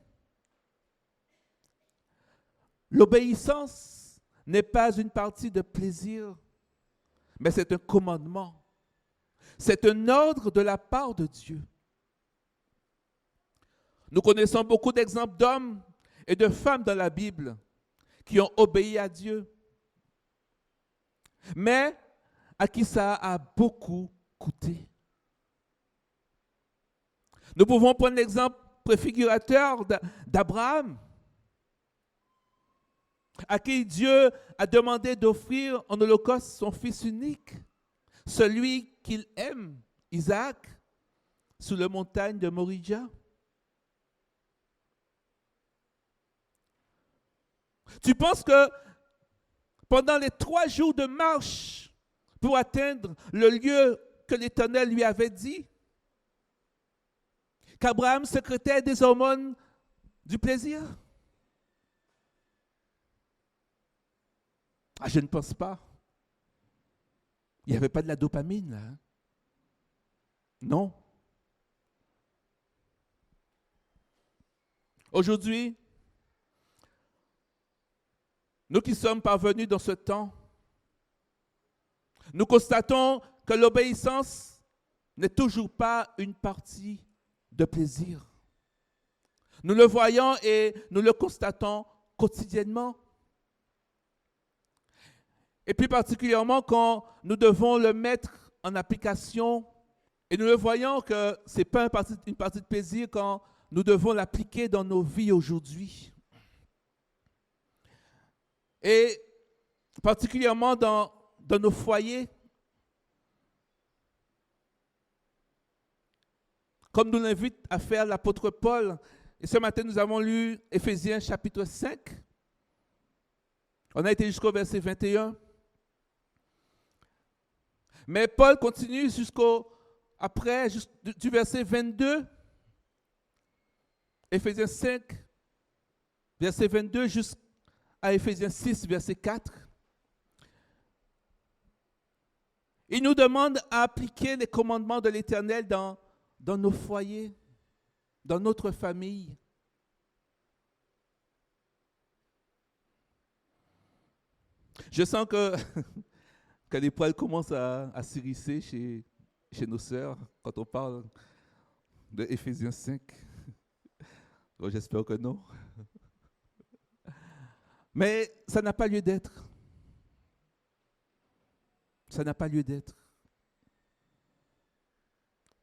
L'obéissance n'est pas une partie de plaisir, mais c'est un commandement. C'est un ordre de la part de Dieu. Nous connaissons beaucoup d'exemples d'hommes et de femmes dans la Bible qui ont obéi à Dieu, mais à qui ça a beaucoup coûté. Nous pouvons prendre l'exemple préfigurateur d'Abraham, à qui Dieu a demandé d'offrir en holocauste son fils unique, celui qu'il aime, Isaac, sur la montagne de Moria. Tu penses que pendant les 3 jours de marche pour atteindre le lieu que l'Éternel lui avait dit, qu'Abraham sécrétait des hormones du plaisir? Ah, je ne pense pas. Il n'y avait pas de la dopamine là. Hein? Non. Aujourd'hui, nous qui sommes parvenus dans ce temps, nous constatons que l'obéissance n'est toujours pas une partie de plaisir. Nous le voyons et nous le constatons quotidiennement. Et plus particulièrement quand nous devons le mettre en application, et nous le voyons que ce n'est pas une partie de plaisir quand nous devons l'appliquer dans nos vies aujourd'hui. Et particulièrement dans nos foyers. comme nous l'invite à faire l'apôtre Paul. Et ce matin, nous avons lu Éphésiens chapitre 5. On a été jusqu'au verset 21. Mais Paul continue du verset 22. Éphésiens 5, verset 22, jusqu'à Éphésiens 6, verset 4. Il nous demande à appliquer les commandements de l'Éternel dans nos foyers, dans notre famille. Je sens que les poils commencent à s'hérisser chez nos sœurs quand on parle de Éphésiens 5. Bon, j'espère que non. Mais ça n'a pas lieu d'être. Ça n'a pas lieu d'être.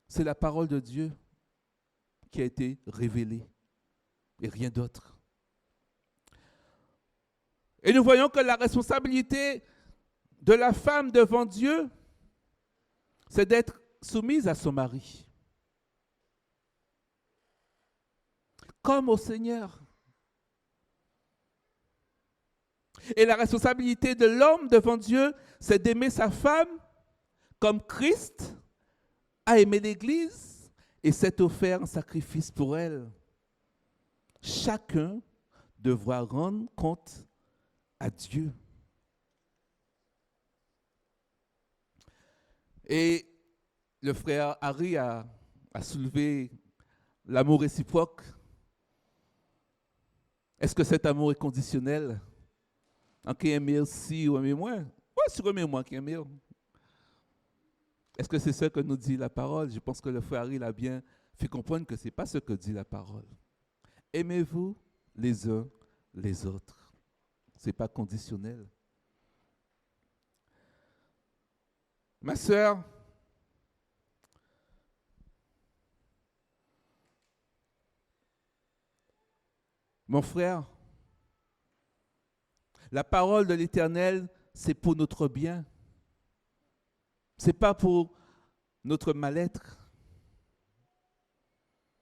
C'est la parole de Dieu qui a été révélée et rien d'autre. Et nous voyons que la responsabilité de la femme devant Dieu, c'est d'être soumise à son mari. Comme au Seigneur. Et la responsabilité de l'homme devant Dieu, c'est d'aimer sa femme comme Christ a aimé l'Église et s'est offert un sacrifice pour elle. Chacun devra rendre compte à Dieu. Et le frère Harry a soulevé l'amour réciproque. Est-ce que cet amour est conditionnel? En qui aime si ou aime moins? Oui, si aime moi qui aime. Est-ce que c'est ce que nous dit la parole? Je pense que le frère Harry l'a bien fait comprendre que ce n'est pas ce que dit la parole. Aimez-vous les uns les autres. Ce n'est pas conditionnel. Ma sœur, mon frère, la parole de l'Éternel, c'est pour notre bien. Ce n'est pas pour notre mal-être.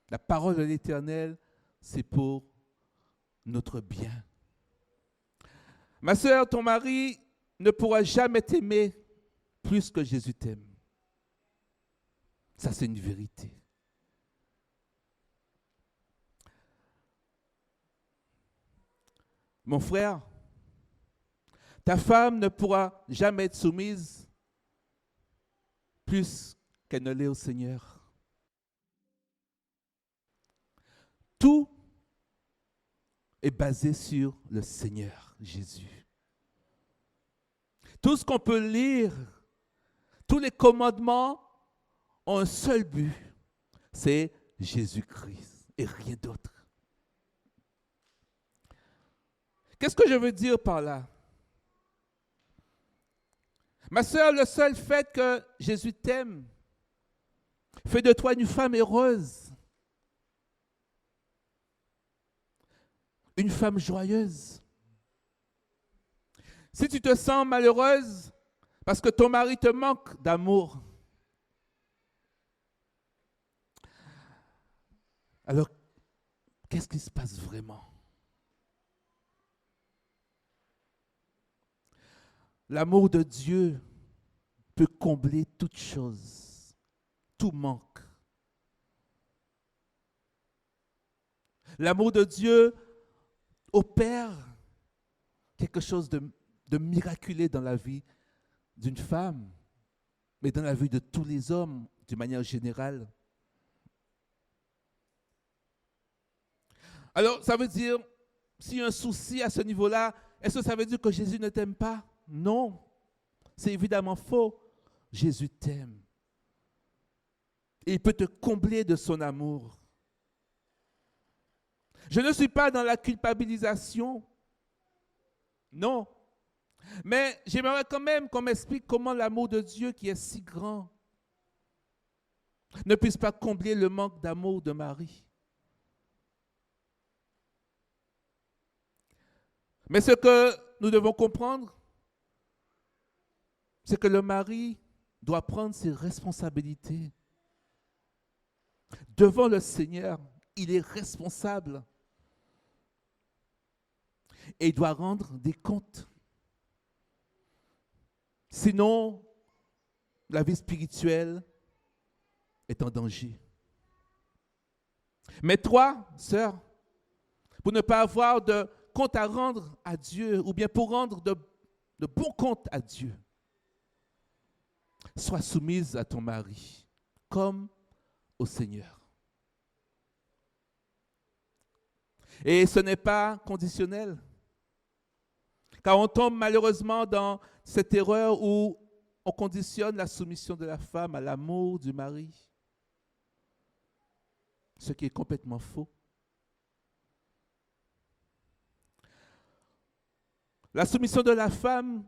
La parole de l'Éternel, c'est pour notre bien. Ma sœur, ton mari ne pourra jamais t'aimer plus que Jésus t'aime. Ça, c'est une vérité. Mon frère, ta femme ne pourra jamais être soumise plus qu'elle ne l'est au Seigneur. Tout est basé sur le Seigneur Jésus. Tout ce qu'on peut lire, tous les commandements ont un seul but, c'est Jésus-Christ et rien d'autre. Qu'est-ce que je veux dire par là? Ma sœur, le seul fait que Jésus t'aime fait de toi une femme heureuse, une femme joyeuse. Si tu te sens malheureuse parce que ton mari te manque d'amour, alors qu'est-ce qui se passe vraiment? L'amour de Dieu peut combler toute chose, tout manque. L'amour de Dieu opère quelque chose de miraculeux dans la vie d'une femme, mais dans la vie de tous les hommes, d'une manière générale. Alors, ça veut dire, s'il y a un souci à ce niveau-là, est-ce que ça veut dire que Jésus ne t'aime pas? Non, c'est évidemment faux. Jésus t'aime. Et il peut te combler de son amour. Je ne suis pas dans la culpabilisation. Non. Mais j'aimerais quand même qu'on m'explique comment l'amour de Dieu, qui est si grand, ne puisse pas combler le manque d'amour de Marie. Mais ce que nous devons comprendre, c'est que le mari doit prendre ses responsabilités. Devant le Seigneur, il est responsable. Et il doit rendre des comptes. Sinon, la vie spirituelle est en danger. Mais toi, sœur, pour ne pas avoir de compte à rendre à Dieu, ou bien pour rendre de bons comptes à Dieu, sois soumise à ton mari, comme au Seigneur. Et ce n'est pas conditionnel. Car on tombe malheureusement dans cette erreur où on conditionne la soumission de la femme à l'amour du mari. Ce qui est complètement faux. La soumission de la femme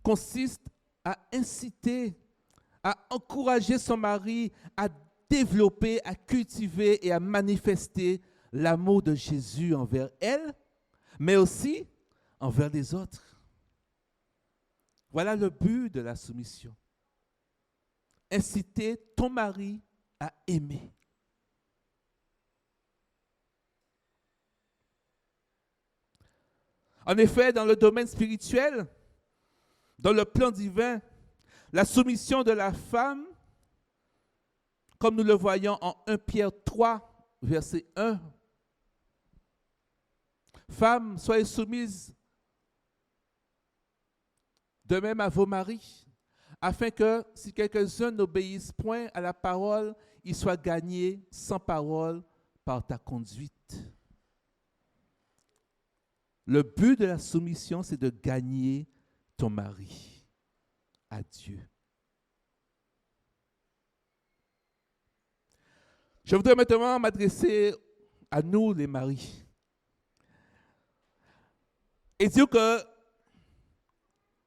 consiste à inciter, à encourager son mari à développer, à cultiver et à manifester l'amour de Jésus envers elle, mais aussi envers les autres. Voilà le but de la soumission. Inciter ton mari à aimer. En effet, dans le domaine spirituel, dans le plan divin, la soumission de la femme, comme nous le voyons en 1 Pierre 3, verset 1, femmes, soyez soumises de même à vos maris, afin que si quelques-uns n'obéissent point à la parole, ils soient gagnés sans parole par ta conduite. Le but de la soumission, c'est de gagner ton mari à Dieu. Je voudrais maintenant m'adresser à nous, les maris, et dire que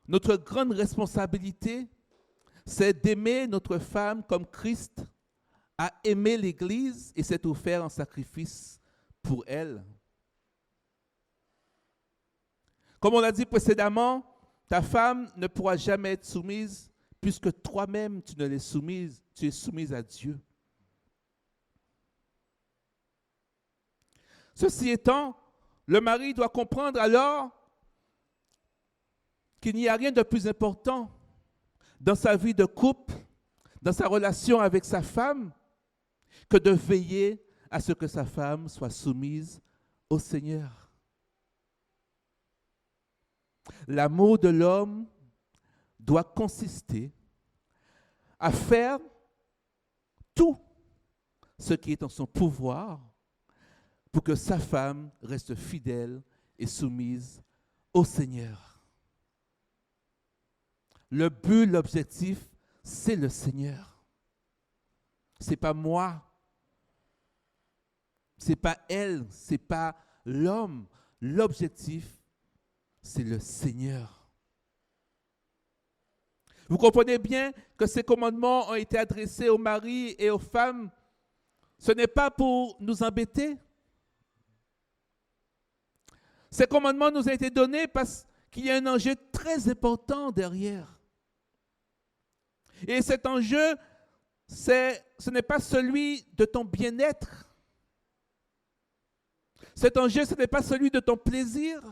notre grande responsabilité, c'est d'aimer notre femme comme Christ a aimé l'Église et s'est offert en sacrifice pour elle. Comme on l'a dit précédemment, ta femme ne pourra jamais être soumise puisque toi-même tu ne l'es soumise, tu es soumise à Dieu. Ceci étant, le mari doit comprendre alors qu'il n'y a rien de plus important dans sa vie de couple, dans sa relation avec sa femme, que de veiller à ce que sa femme soit soumise au Seigneur. L'amour de l'homme doit consister à faire tout ce qui est en son pouvoir pour que sa femme reste fidèle et soumise au Seigneur. Le but, l'objectif, c'est le Seigneur. Ce n'est pas moi. Ce n'est pas elle. Ce n'est pas l'homme. L'objectif, c'est le Seigneur. Vous comprenez bien que ces commandements ont été adressés aux maris et aux femmes. Ce n'est pas pour nous embêter. Ces commandements nous ont été donnés parce qu'il y a un enjeu très important derrière. Et cet enjeu, ce n'est pas celui de ton bien-être. Cet enjeu, ce n'est pas celui de ton plaisir.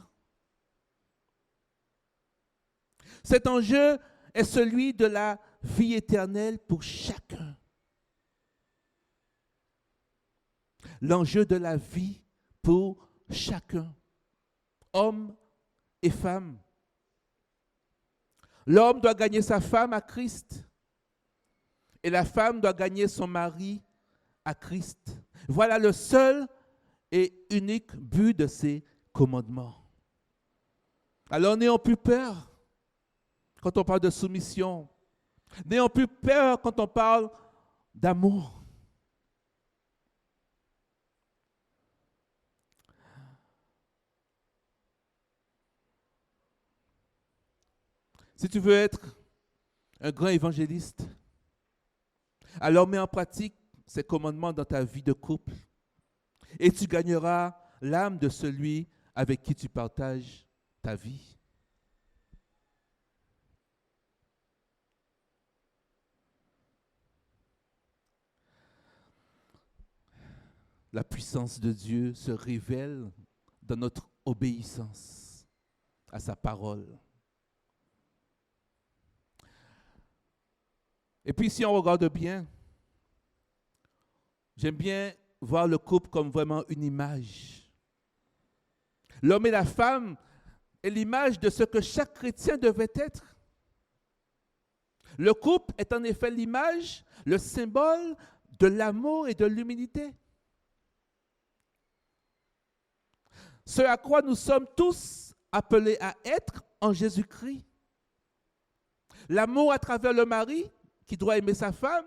Cet enjeu est celui de la vie éternelle pour chacun. L'enjeu de la vie pour chacun, homme et femme. L'homme doit gagner sa femme à Christ et la femme doit gagner son mari à Christ. Voilà le seul et unique but de ces commandements. Alors n'ayons plus peur quand on parle de soumission. N'ayons plus peur quand on parle d'amour. Si tu veux être un grand évangéliste, alors mets en pratique ces commandements dans ta vie de couple et tu gagneras l'âme de celui avec qui tu partages ta vie. la puissance de Dieu se révèle dans notre obéissance à sa parole. Et puis si on regarde bien, j'aime bien voir le couple comme vraiment une image. L'homme et la femme est l'image de ce que chaque chrétien devait être. Le couple est en effet l'image, le symbole de l'amour et de l'humilité. Ce à quoi nous sommes tous appelés à être en Jésus-Christ. L'amour à travers le mari qui doit aimer sa femme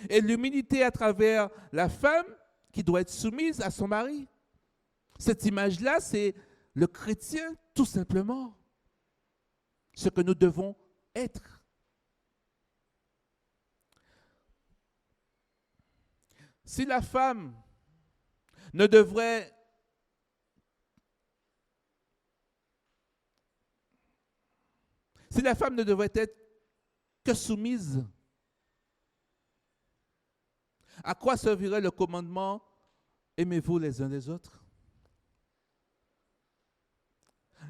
et l'humilité à travers la femme qui doit être soumise à son mari. Cette image-là, c'est le chrétien tout simplement. Ce que nous devons être. Si la femme ne devrait être que soumise, à quoi servirait le commandement « Aimez-vous les uns les autres » ?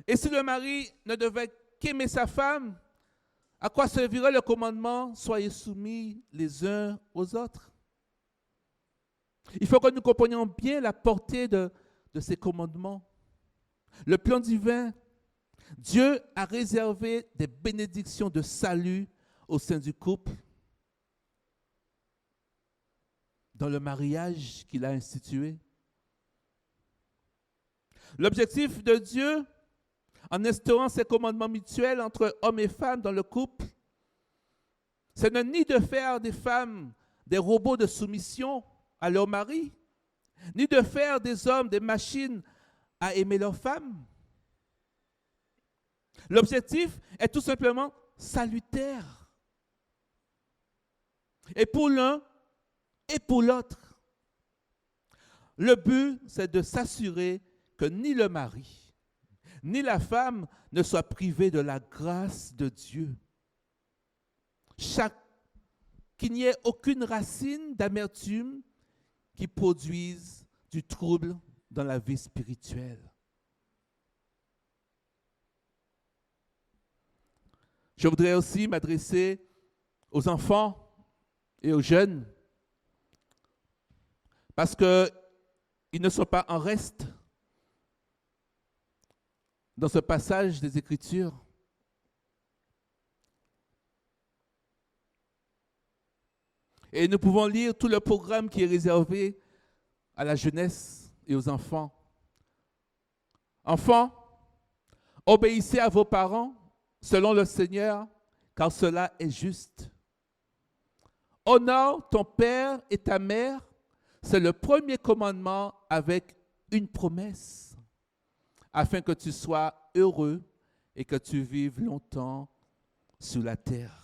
Et si le mari ne devait qu'aimer sa femme, à quoi servirait le commandement « Soyez soumis les uns aux autres » ? Il faut que nous comprenions bien la portée de ces commandements. Le plan divin, Dieu a réservé des bénédictions de salut au sein du couple, dans le mariage qu'il a institué. L'objectif de Dieu, en instaurant ces commandements mutuels entre hommes et femmes dans le couple, c'est ni de faire des femmes des robots de soumission à leur mari, ni de faire des hommes des machines à aimer leurs femmes. L'objectif est tout simplement salutaire. Et pour l'un et pour l'autre. Le but, c'est de s'assurer que ni le mari, ni la femme ne soient privés de la grâce de Dieu. Qu'il n'y ait aucune racine d'amertume qui produise du trouble dans la vie spirituelle. Je voudrais aussi m'adresser aux enfants et aux jeunes, parce qu'ils ne sont pas en reste dans ce passage des Écritures. Et nous pouvons lire tout le programme qui est réservé à la jeunesse et aux enfants. Enfants, obéissez à vos parents selon le Seigneur, car cela est juste. Honore ton père et ta mère, c'est le premier commandement avec une promesse, afin que tu sois heureux et que tu vives longtemps sur la terre.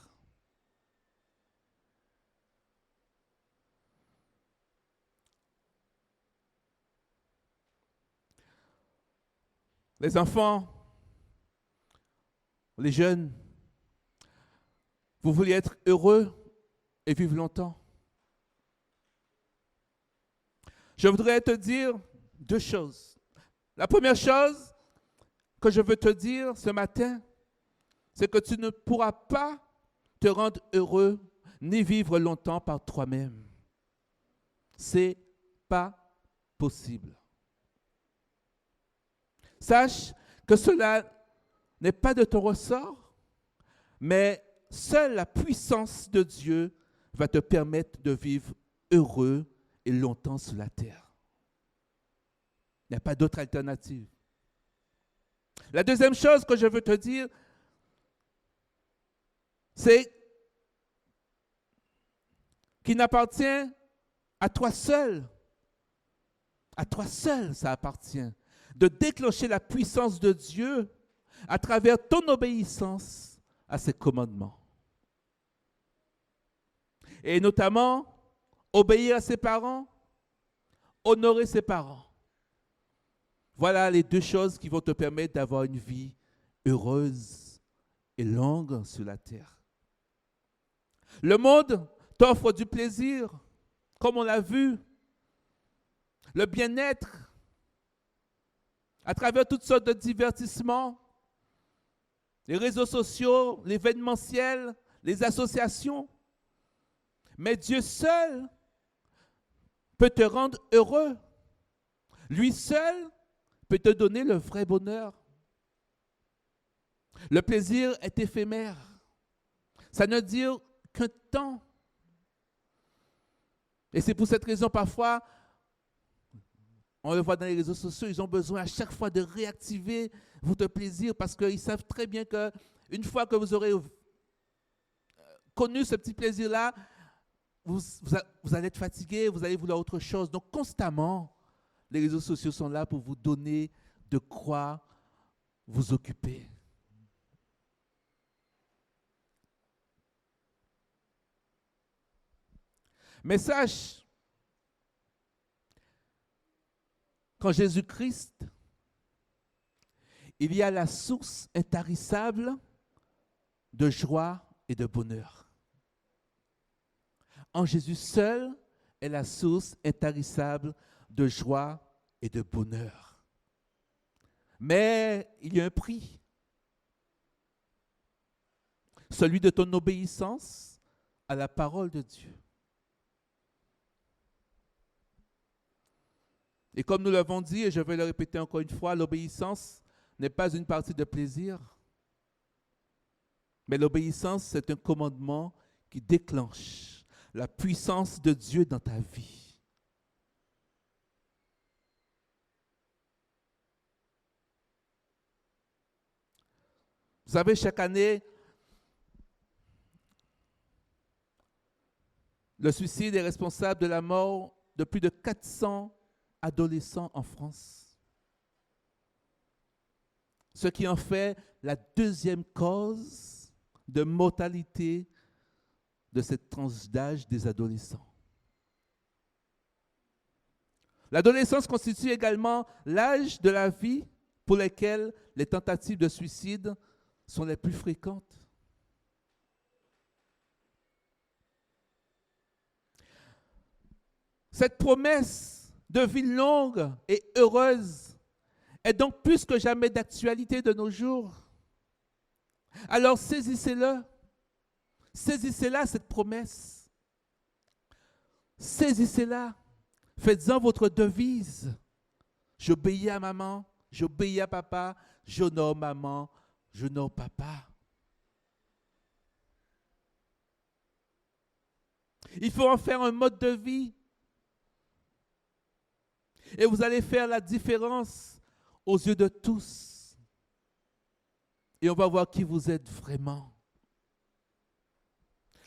Les enfants, les jeunes, vous voulez être heureux et vivre longtemps. Je voudrais te dire deux choses. La première chose que je veux te dire ce matin, c'est que tu ne pourras pas te rendre heureux ni vivre longtemps par toi-même. C'est pas possible. Sache que cela n'est pas de ton ressort, mais seule la puissance de Dieu va te permettre de vivre heureux et longtemps sur la terre. Il n'y a pas d'autre alternative. La deuxième chose que je veux te dire, c'est qu'il n'appartient à toi seul. À toi seul, ça appartient. De déclencher la puissance de Dieu à travers ton obéissance à ses commandements. Et notamment, obéir à ses parents, honorer ses parents. Voilà les deux choses qui vont te permettre d'avoir une vie heureuse et longue sur la terre. Le monde t'offre du plaisir, comme on l'a vu, le bien-être, à travers toutes sortes de divertissements, les réseaux sociaux, l'événementiel, les associations. Mais Dieu seul peut te rendre heureux. Lui seul peut te donner le vrai bonheur. Le plaisir est éphémère. Ça ne dure qu'un temps. Et c'est pour cette raison, parfois, on le voit dans les réseaux sociaux, ils ont besoin à chaque fois de réactiver votre plaisir parce qu'ils savent très bien qu'une fois que vous aurez connu ce petit plaisir-là, vous allez être fatigué, vous allez vouloir autre chose. Donc, constamment, les réseaux sociaux sont là pour vous donner de quoi vous occuper. Mais sache, qu'en Jésus-Christ, il y a la source intarissable de joie et de bonheur. En Jésus seul est la source intarissable de joie et de bonheur. Mais il y a un prix. Celui de ton obéissance à la parole de Dieu. Et comme nous l'avons dit, et je vais le répéter encore une fois, l'obéissance n'est pas une partie de plaisir, mais l'obéissance, c'est un commandement qui déclenche la puissance de Dieu dans ta vie. Vous savez, chaque année, le suicide est responsable de la mort de plus de 400 adolescents en France. Ce qui en fait la deuxième cause de mortalité de cette tranche d'âge des adolescents. L'adolescence constitue également l'âge de la vie pour lequel les tentatives de suicide sont les plus fréquentes. Cette promesse de vie longue et heureuse est donc plus que jamais d'actualité de nos jours. Alors saisissez-le. Saisissez-la, cette promesse. Saisissez-la. Faites-en votre devise. J'obéis à maman, j'obéis à papa, j'honore maman, j'honore papa. Il faut en faire un mode de vie. Et vous allez faire la différence aux yeux de tous. Et on va voir qui vous êtes vraiment.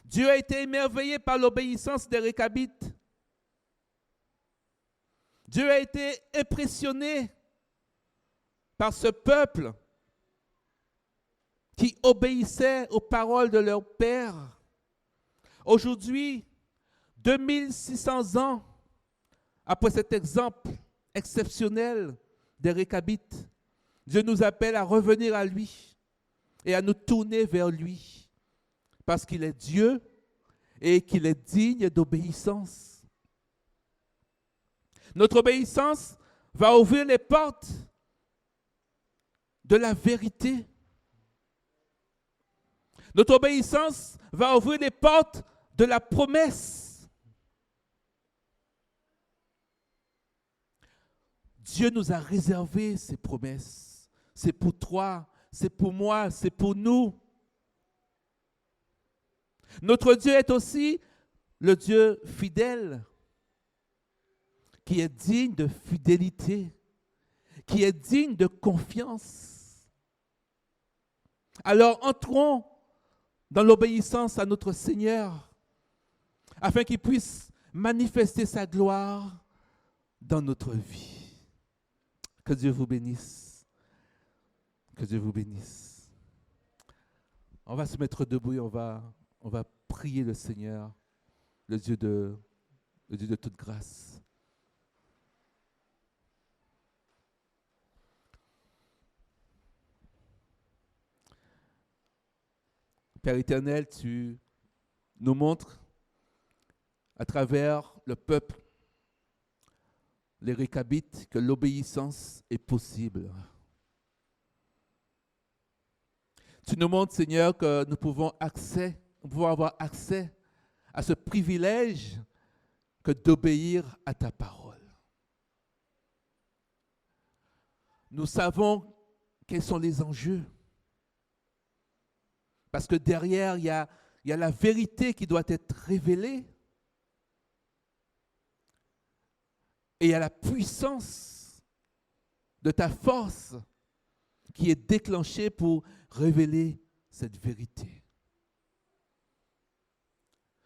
Dieu a été émerveillé par l'obéissance des Récabites. Dieu a été impressionné par ce peuple qui obéissait aux paroles de leur père. Aujourd'hui, 2600 ans après cet exemple exceptionnel des Récabites, Dieu nous appelle à revenir à lui et à nous tourner vers lui parce qu'il est Dieu et qu'il est digne d'obéissance. Notre obéissance va ouvrir les portes de la vérité. Notre obéissance va ouvrir les portes de la promesse. Dieu nous a réservé ces promesses. C'est pour toi, c'est pour moi, c'est pour nous. Notre Dieu est aussi le Dieu fidèle, qui est digne de fidélité, qui est digne de confiance. Alors entrons dans l'obéissance à notre Seigneur, afin qu'il puisse manifester sa gloire dans notre vie. Que Dieu vous bénisse. Que Dieu vous bénisse. On va se mettre debout et on va prier le Seigneur, le Dieu de toute grâce. Père éternel, tu nous montres à travers le peuple les Récabites que l'obéissance est possible. Tu nous montres, Seigneur, que nous pouvons avoir accès à ce privilège que d'obéir à ta parole. Nous savons quels sont les enjeux. Parce que derrière, il y a la vérité qui doit être révélée. Et il y a la puissance de ta force qui est déclenchée pour révéler cette vérité.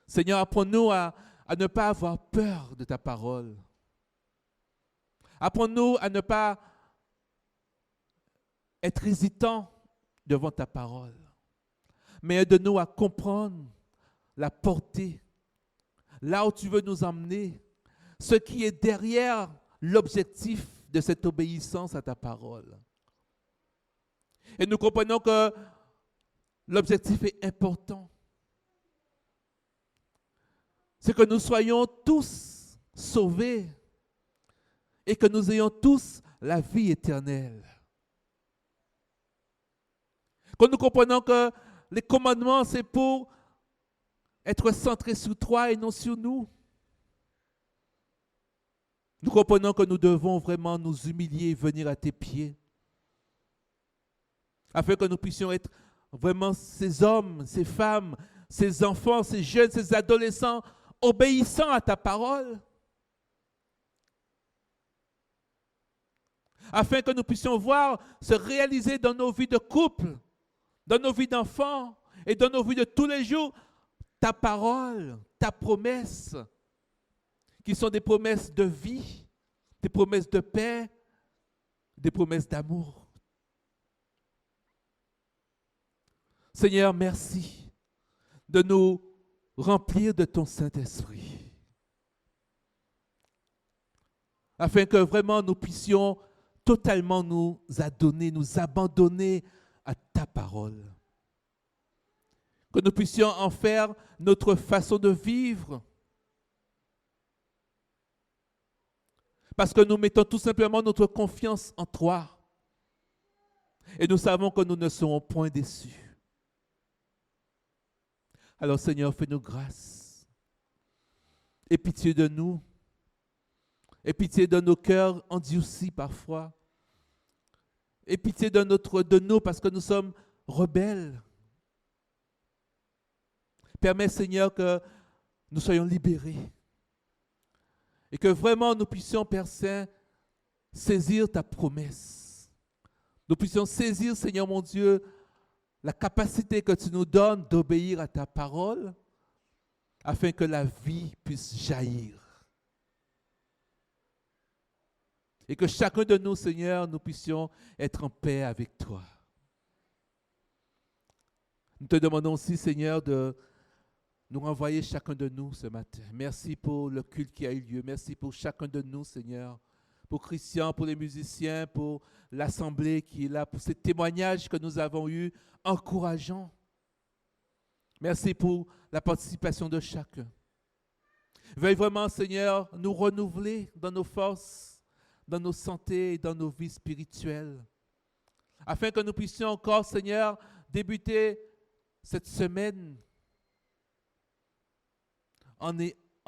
Seigneur, apprends-nous à ne pas avoir peur de ta parole. Apprends-nous à ne pas être hésitant devant ta parole, mais aide-nous à comprendre la portée, là où tu veux nous emmener, ce qui est derrière l'objectif de cette obéissance à ta parole. Et nous comprenons que l'objectif est important. C'est que nous soyons tous sauvés et que nous ayons tous la vie éternelle. Quand nous comprenons que les commandements, c'est pour être centrés sur toi et non sur nous. Nous comprenons que nous devons vraiment nous humilier et venir à tes pieds, afin que nous puissions être vraiment ces hommes, ces femmes, ces enfants, ces jeunes, ces adolescents, obéissants à ta parole, afin que nous puissions voir se réaliser dans nos vies de couple, dans nos vies d'enfants et dans nos vies de tous les jours, ta parole, ta promesse, qui sont des promesses de vie, des promesses de paix, des promesses d'amour. Seigneur, merci de nous remplir de ton Saint-Esprit, afin que vraiment nous puissions totalement nous adonner, nous abandonner à ta parole. Que nous puissions en faire notre façon de vivre. Parce que nous mettons tout simplement notre confiance en toi. Et nous savons que nous ne serons point déçus. Alors Seigneur, fais-nous grâce. Aie pitié de nous. Aie pitié de nos cœurs endurcis parfois. Aie pitié de nous parce que nous sommes rebelles. Permets, Seigneur, que nous soyons libérés et que vraiment nous puissions, Père Saint, saisir ta promesse. Nous puissions saisir, Seigneur mon Dieu, la capacité que tu nous donnes d'obéir à ta parole afin que la vie puisse jaillir. Et que chacun de nous, Seigneur, nous puissions être en paix avec toi. Nous te demandons aussi, Seigneur, de nous renvoyer chacun de nous ce matin. Merci pour le culte qui a eu lieu. Merci pour chacun de nous, Seigneur. Pour Christian, pour les musiciens, pour l'assemblée qui est là, pour ces témoignages que nous avons eus, encourageants. Merci pour la participation de chacun. Veuille vraiment, Seigneur, nous renouveler dans nos forces, dans nos santé et dans nos vies spirituelles, afin que nous puissions encore, Seigneur, débuter cette semaine en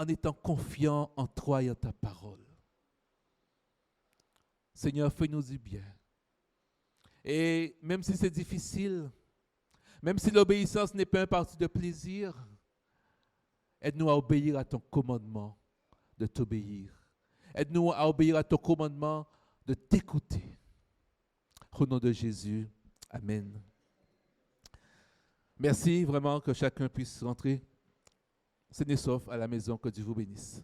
étant confiants en toi et en ta parole. Seigneur, fais-nous du bien. Et même si c'est difficile, même si l'obéissance n'est pas un parti de plaisir, aide-nous à obéir à ton commandement de t'obéir. Aide-nous à obéir à ton commandement de t'écouter. Au nom de Jésus, amen. Merci vraiment que chacun puisse rentrer sain et sauf à la maison. Que Dieu vous bénisse.